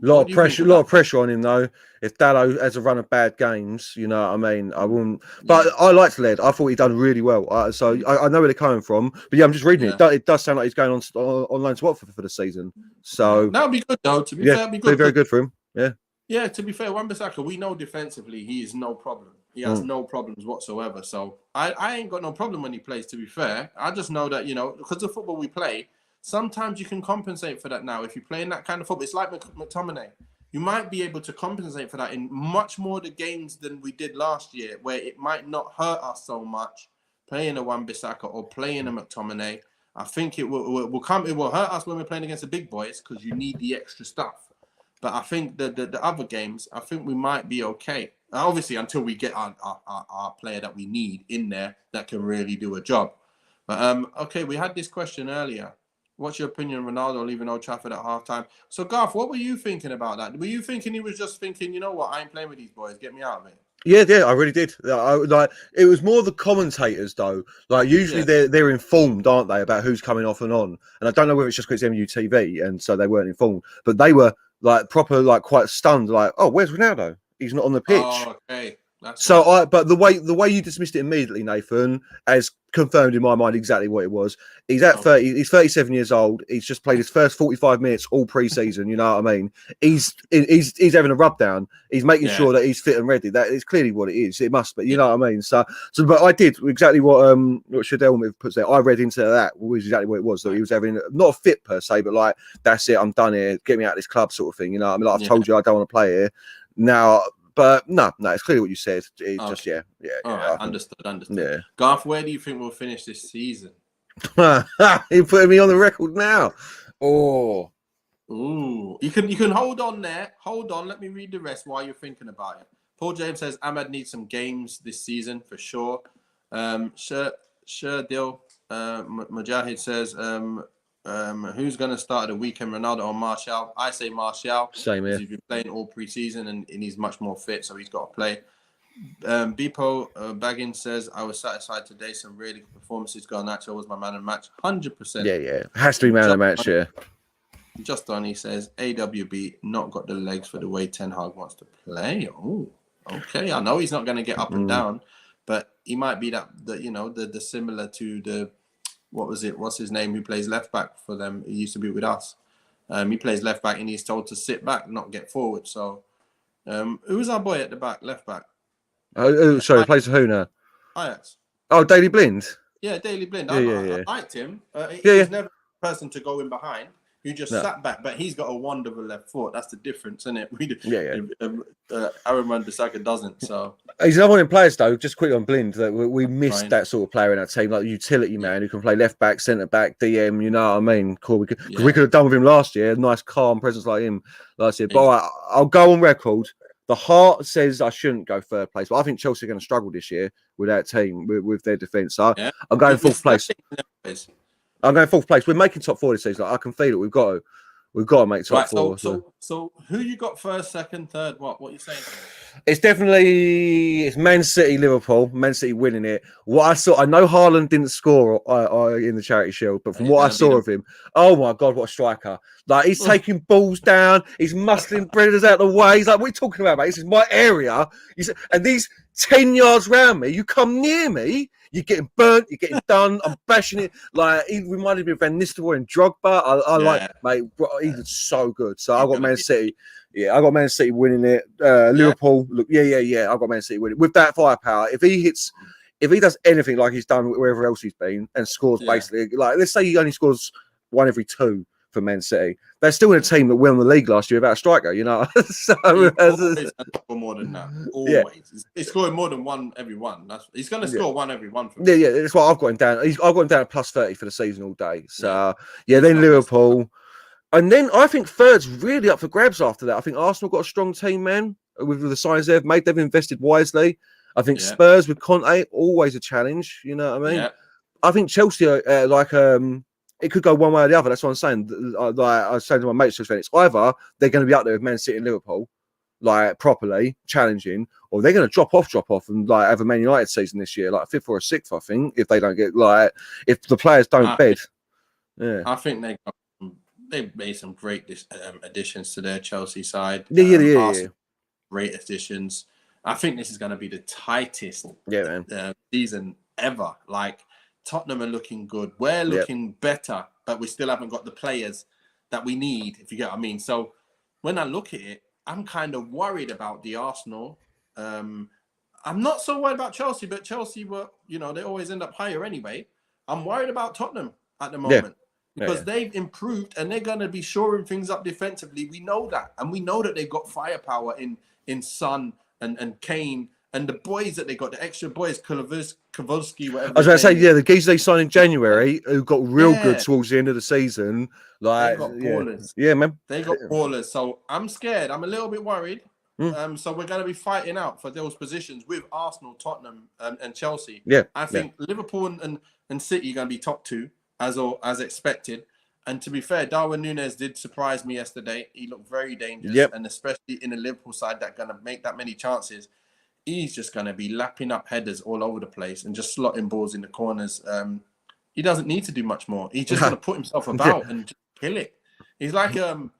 lot of pressure on him though. If Dalot has a run of bad games, you know what I mean. I wouldn't. But I liked Led. I thought he done really well. So I know where they're coming from. But I'm just reading it. It does sound like he's going on loan to Watford for the season. So that would be good though. To be fair, it'd be good. Be very good for him. Yeah. Yeah. To be fair, Wan-Bissaka, we know defensively he is no problem. He has no problems whatsoever. So I ain't got no problem when he plays, to be fair. I just know that, because of football we play, sometimes you can compensate for that now. If you play in that kind of football, it's like McTominay. You might be able to compensate for that in much more the games than we did last year, where it might not hurt us so much playing a Wan-Bissaka or playing a McTominay. I think it will come. It will hurt us when we're playing against the big boys because you need the extra stuff. But I think the other games, I think we might be okay. Obviously, until we get our player that we need in there that can really do a job. But okay, we had this question earlier. What's your opinion on Ronaldo leaving Old Trafford at halftime? So, Garth, what were you thinking about that? Were you thinking he was just thinking, you know what, I ain't playing with these boys, get me out of it? Yeah, yeah, I really did. Like it was more the commentators though. Like usually Yeah. they're informed, aren't they, about who's coming off and on. And I don't know whether it's just because it's MUTV and so they weren't informed, but they were like proper, like quite stunned. Like, oh, where's Ronaldo? He's not on the pitch. Oh, okay. That's So why. but the way you dismissed it immediately, Nathan, has confirmed in my mind exactly what it was. He's at Okay. 30. He's 37 years old. He's just played his first 45 minutes all pre-season. You know what I mean? He's having a rub down. He's making Yeah. sure that he's fit and ready. That is clearly what it is. It must be. You know what I mean? So but I did exactly what Shadell puts there. I read into that was exactly what it was. That he was having not a fit per se, but like that's it. I'm done here. Get me out of this club, sort of thing. You know what I mean? Like, I've told you I don't want to play here now. But no, it's clearly what you said. It's just All right. Understood. Yeah. Garth, where do you think we'll finish this season? You're putting me on the record now. Oh, Ooh, you can hold on there. Hold on. Let me read the rest while you're thinking about it. Paul James says Ahmad needs some games this season for sure. Deal. Mujahid says who's going to start the weekend, Ronaldo or Martial? I say Martial. same here. He's been playing all pre-season and he's much more fit, so he's got to play. Bipo Baggins says I was satisfied today. Some really good performances. Garnacho was my man of the match, 100%. Yeah. Has to be man of the match. Yeah. Just on, he says AWB not got the legs for the way Ten Hag wants to play. Oh, okay. I know he's not going to get up and down, but he might be the similar to the what's his name who plays left back for them. He used to be with us. He plays left back and he's told to sit back, not get forward. So, who's our boy at the back, left back? Oh, sorry, plays who now? Ajax. Oh, Daily Blind. Yeah, Daily Blind. Yeah. I liked him. Yeah. He's never a person to go in behind. Who just sat back, but he's got a wonderful left foot. That's the difference, isn't it? Aaron Wan-Bissaka doesn't. So he's another one in players though. Just quick on Blind that we missed that sort of player in our team, like a utility man who can play left back, centre back, DM. You know what I mean? Cool. We could have done with him last year. A nice, calm presence like him last year. But I'll go on record. The heart says I shouldn't go third place, but I think Chelsea are going to struggle this year with that team, with their defence. So I'm going fourth place. I'm going fourth place. We're making top four this season. Like, I can feel it. We've got to make top four. So who you got first, second, third? What are you saying? It's Man City, Liverpool. Man City winning it. What I saw, I know Haaland didn't score in the Charity Shield, but from what I saw of him, oh my God, what a striker! Like he's taking balls down, he's muscling Brenda's out of the way. He's like, what are you talking about, mate? This is my area. And these 10 yards round me, you come near me, you're getting burnt, you're getting done. I'm bashing it. Like he reminded me of Van Nistelrooy and Drogba. I like, mate, he's so good. So I got Man City. Yeah, I got Man City winning it. Liverpool, look, yeah. I got Man City winning with that firepower. If he does anything like he's done wherever else he's been and scores basically, like let's say he only scores one every two for Man City, they're still in a team that won the league last year without a striker, you know. So always score more than that. Always, he's scoring more than one every one. He's going to score one every one. For me. Yeah. That's what I've got him down. I've got him down at plus 30 for the season all day. So then Liverpool. And then I think third's really up for grabs after that. I think Arsenal got a strong team, man, with the signs they've made. They've invested wisely. I think Spurs with Conte, always a challenge. You know what I mean? Yeah. I think Chelsea, it could go one way or the other. That's what I'm saying. Like I was saying to my mates, it's either they're going to be up there with Man City and Liverpool, like properly challenging, or they're going to drop off and like have a Man United season this year, like a fifth or a sixth, I think, if they don't get if the players don't bed. Yeah, I think they've made some great additions to their Chelsea side. Yeah. Great additions. I think this is going to be the tightest season ever. Like Tottenham are looking good. We're looking better, but we still haven't got the players that we need, if you get what I mean. So when I look at it, I'm kind of worried about the Arsenal. I'm not so worried about Chelsea, but Chelsea were, they always end up higher anyway. I'm worried about Tottenham at the moment. Because they've improved and they're going to be shoring things up defensively. We know that. And we know that they've got firepower in Son and Kane and the boys that they got, the extra boys, Kowalski, whatever. I was about to say, the geezers they signed in January who got real good towards the end of the season. Like, they got ballers. Yeah, man. They got ballers. So I'm scared. I'm a little bit worried. So we're going to be fighting out for those positions with Arsenal, Tottenham and Chelsea. Yeah. I think Liverpool and City are going to be top two. As expected. And to be fair, Darwin Núñez did surprise me yesterday. He looked very dangerous. And especially in the Liverpool side that's going to make that many chances. he's just going to be lapping up headers all over the place and just slotting balls in the corners. He doesn't need to do much more. He's just going to put himself about and just kill it. He's like a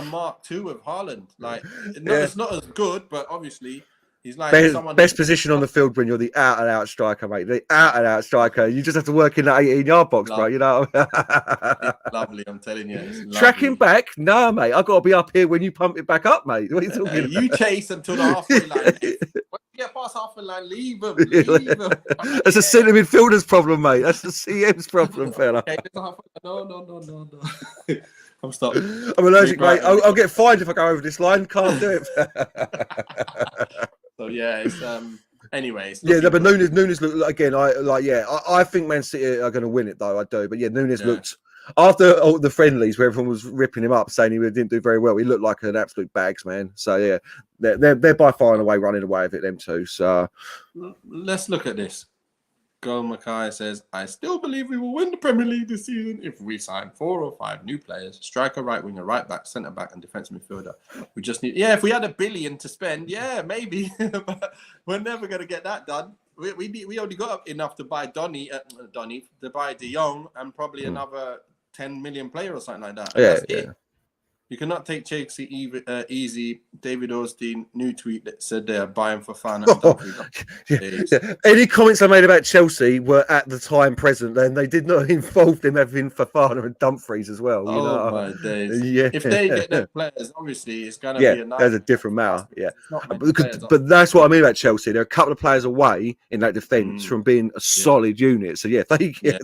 Mark II of Haaland. Like, it's not as good, but obviously he's like best position on the field when you're the out and out striker, mate. The out and out striker. You just have to work in that 18-yard box, bro. You know. It's lovely, I'm telling you. Tracking back, nah, mate. I got to be up here when you pump it back up, mate. What are you talking about? You chase until the halfway line. When you get past halfway line, leave him. That's a centre midfielder's problem, mate. That's the CM's problem, fella. Okay, no. I'm stopped. I'm allergic, mate. I'll get fined if I go over this line. Can't do it. So yeah, it's anyways. Yeah, but Nunes looked again. I think Man City are going to win it though. I do, but yeah, Nunes looked after all the friendlies where everyone was ripping him up, saying he didn't do very well. He looked like an absolute bags man. So yeah, they're by far and away running away with it. Them two. So let's look at this. Go Mackay says, I still believe we will win the Premier League this season if we sign 4 or 5 new players, striker, right winger, right back, centre back, and defensive midfielder. We just need, if we had $1 billion to spend, maybe, but we're never going to get that done. We only got enough to buy Donny, to buy De Jong, and probably another 10 million player or something like that. That's it. You cannot take Chelsea easy. David Ornstein, new tweet that said they're buying for fun. Any comments I made about Chelsea were at the time present, and they did not involve them having Fofana and Dumfries as well. You know? My days. Yeah. If they get their players, obviously it's going to be a nice. That's a different matter. Yeah, but that's what I mean about Chelsea. They're a couple of players away in that defence from being a solid unit. So they get.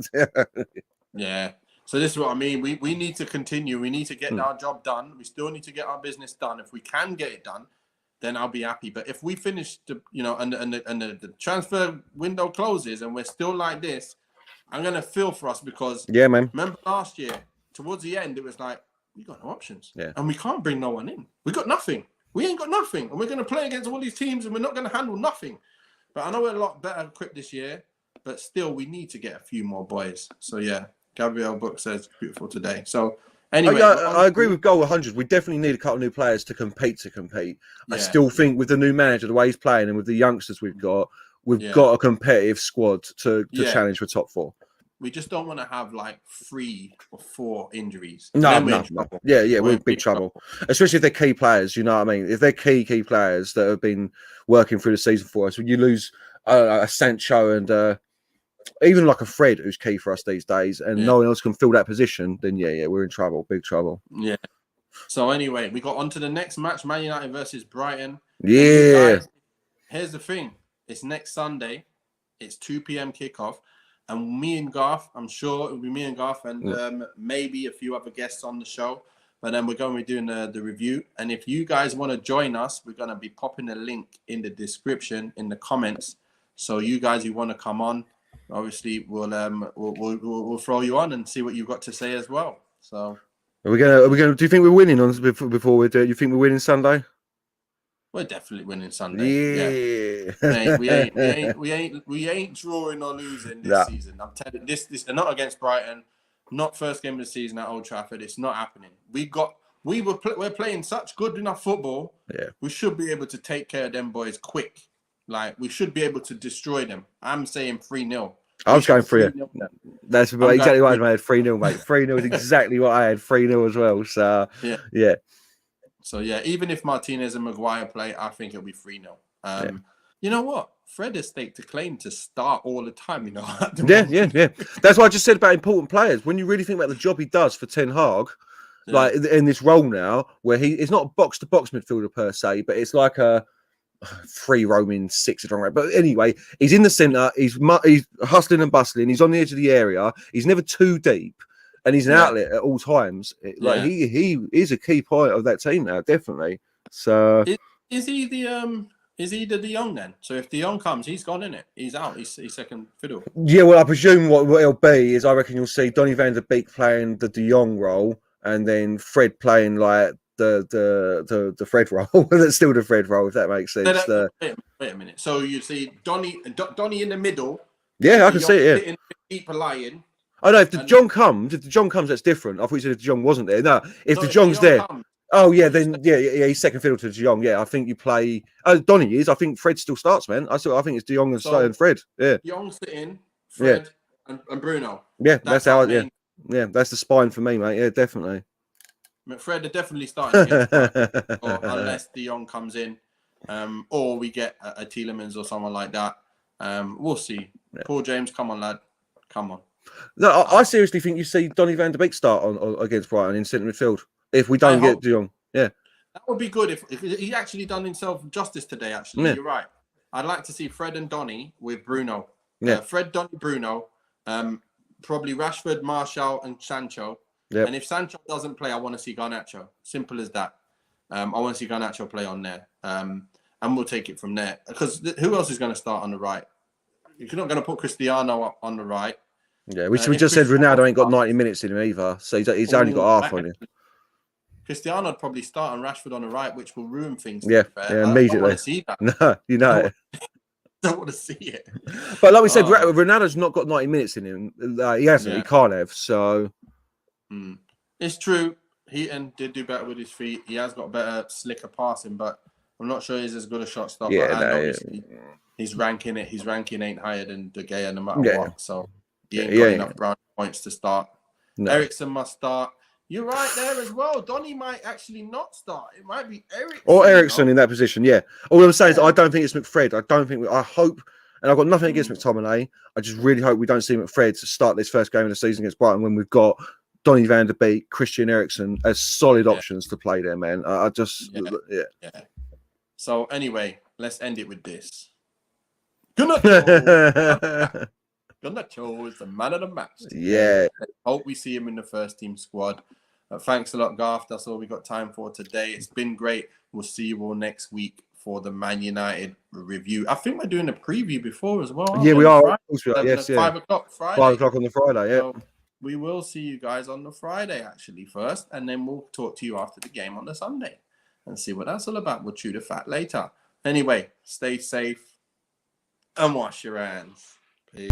Yeah. So this is what I mean. We need to continue. We need to get our job done. We still need to get our business done. If we can get it done, then I'll be happy. But if we finish and the transfer window closes and we're still like this, I'm gonna feel for us because remember last year towards the end it was like we got no options and we can't bring no one in. We got nothing. We ain't got nothing, and we're gonna play against all these teams and we're not gonna handle nothing. But I know we're a lot better equipped this year. But still, we need to get a few more boys. So yeah. Gabriel Book says beautiful today. So anyway, I agree with Goal 100. We definitely need a couple of new players to compete. I still think with the new manager, the way he's playing, and with the youngsters we've got a competitive squad to challenge for top 4. We just don't want to have like 3 or 4 injuries. No. We're in big trouble. Especially if they're key players. You know what I mean? If they're key players that have been working through the season for us, when you lose a Sancho and even like a Fred who's key for us these days, and no one else can fill that position, then we're in trouble, big trouble. Yeah. So anyway, we got on to the next match, Man United versus Brighton. Yeah. Guys, here's the thing. It's next Sunday. It's 2 p.m. kickoff. And me and Garth, I'm sure it'll be me and Garth and maybe a few other guests on the show. But then we're going to be doing the review. And if you guys want to join us, we're going to be popping a link in the description, in the comments. So you guys who want to come on, obviously we'll throw you on and see what you've got to say as well. So are we gonna do you think we're winning on before we do it? You think we're winning Sunday? We're definitely winning Sunday. Yeah. We ain't drawing or losing this season. I'm telling you, this not against Brighton, not first game of the season at Old Trafford. It's not happening. We're playing such good enough football. Yeah. We should be able to take care of them boys quick. Like, we should be able to destroy them. I'm saying 3-0. I was going 3-0. That's exactly what I had. 3-0, mate. 3-0 is exactly what I had. 3-0 as well. So, yeah. So, even if Martinez and Maguire play, I think it'll be 3-0. You know what? Fred has staked a claim to start all the time, you know. Yeah. That's what I just said about important players. When you really think about the job he does for Ten Hag, like in this role now, where it's not a box-to-box midfielder per se, but it's like a free roaming 6 right. But anyway, he's in the centre. He's hustling and bustling. He's on the edge of the area. He's never too deep, and he's an outlet at all times. He is a key part of that team now, definitely. So is he the De Jong then? So if De Jong comes, he's gone, in it. He's out. He's second fiddle. Yeah, well, I presume what it'll be is I reckon you'll see Donny van der Beek playing the De Jong role, and then Fred playing like the Fred role. That's still the Fred role, if that makes sense. Wait a minute. So you see Donny in the middle. Yeah, I can see it. Yeah. Keep a lion. Oh no, if De Jong comes, that's different. I thought you said if De Jong wasn't there. No, if De Jong's there, Oh yeah, then yeah, he's second fiddle to De Jong. Yeah, I think you play. Oh, Donny is. I think Fred still starts, man. I think it's De Jong and So Fred. Yeah, Young sitting, yeah, Fred and Bruno. yeah. That's That's how. our Yeah, main. yeah. That's the spine for me, mate. Yeah, definitely. Fred are definitely starting against Brighton, or unless De Jong comes in, or we get a Tielemans or someone like that. We'll see. Yeah. Paul James, come on, lad, come on. No, I seriously think you see Donny van de Beek start on against Brighton in centre midfield if we don't get De Jong. Yeah, that would be good if he actually done himself justice today. Actually, yeah, you're right. I'd like to see Fred and Donny with Bruno. yeah, Fred, Donny, Bruno. Probably Rashford, Martial, and Sancho. yeah. And if Sancho doesn't play, I want to see Garnacho. Simple as that. I want to see Garnacho play on there. And we'll take it from there. Because who else is going to start on the right? You're not going to put Cristiano up on the right. Yeah, we just said Ronaldo ain't got 90 minutes in him either, so he's only got half on him. Cristiano would probably start and Rashford on the right, which will ruin things. Yeah, yeah, immediately. I don't want to see that. No, you know don't want to see it. But like we said, Ronaldo's not got 90 minutes in him. He hasn't. Yeah. He can't have. So it's true. Heaton did do better with his feet. He has got better, slicker passing, but I'm not sure he's as good a shot stopper. Yeah, and obviously, his ranking ain't higher than De Gea no matter what. So he ain't got enough brown points to start. No. Eriksen must start. You're right there as well. Donny might actually not start. It might be Eriksen. Or Eriksen in that position, yeah. All I'm saying is I don't think it's McFred. I hope, and I've got nothing against McTominay. I just really hope we don't see McFred to start this first game of the season against Brighton when we've got Donny van der Beek, Christian Eriksen as solid options to play there, man. I just, yeah. So anyway, let's end it with this. Garnacho is the man of the match. Yeah. Hope we see him in the first team squad. Thanks a lot, Garth. That's all we got time for today. It's been great. We'll see you all next week for the Man United review. I think we're doing a preview before as well. Yeah, we are. Yes, 5 o'clock Friday. 5 o'clock on the Friday, yeah. So we will see you guys on the Friday, actually, first. And then we'll talk to you after the game on the Sunday and see what that's all about. We'll chew the fat later. Anyway, stay safe and wash your hands. Peace.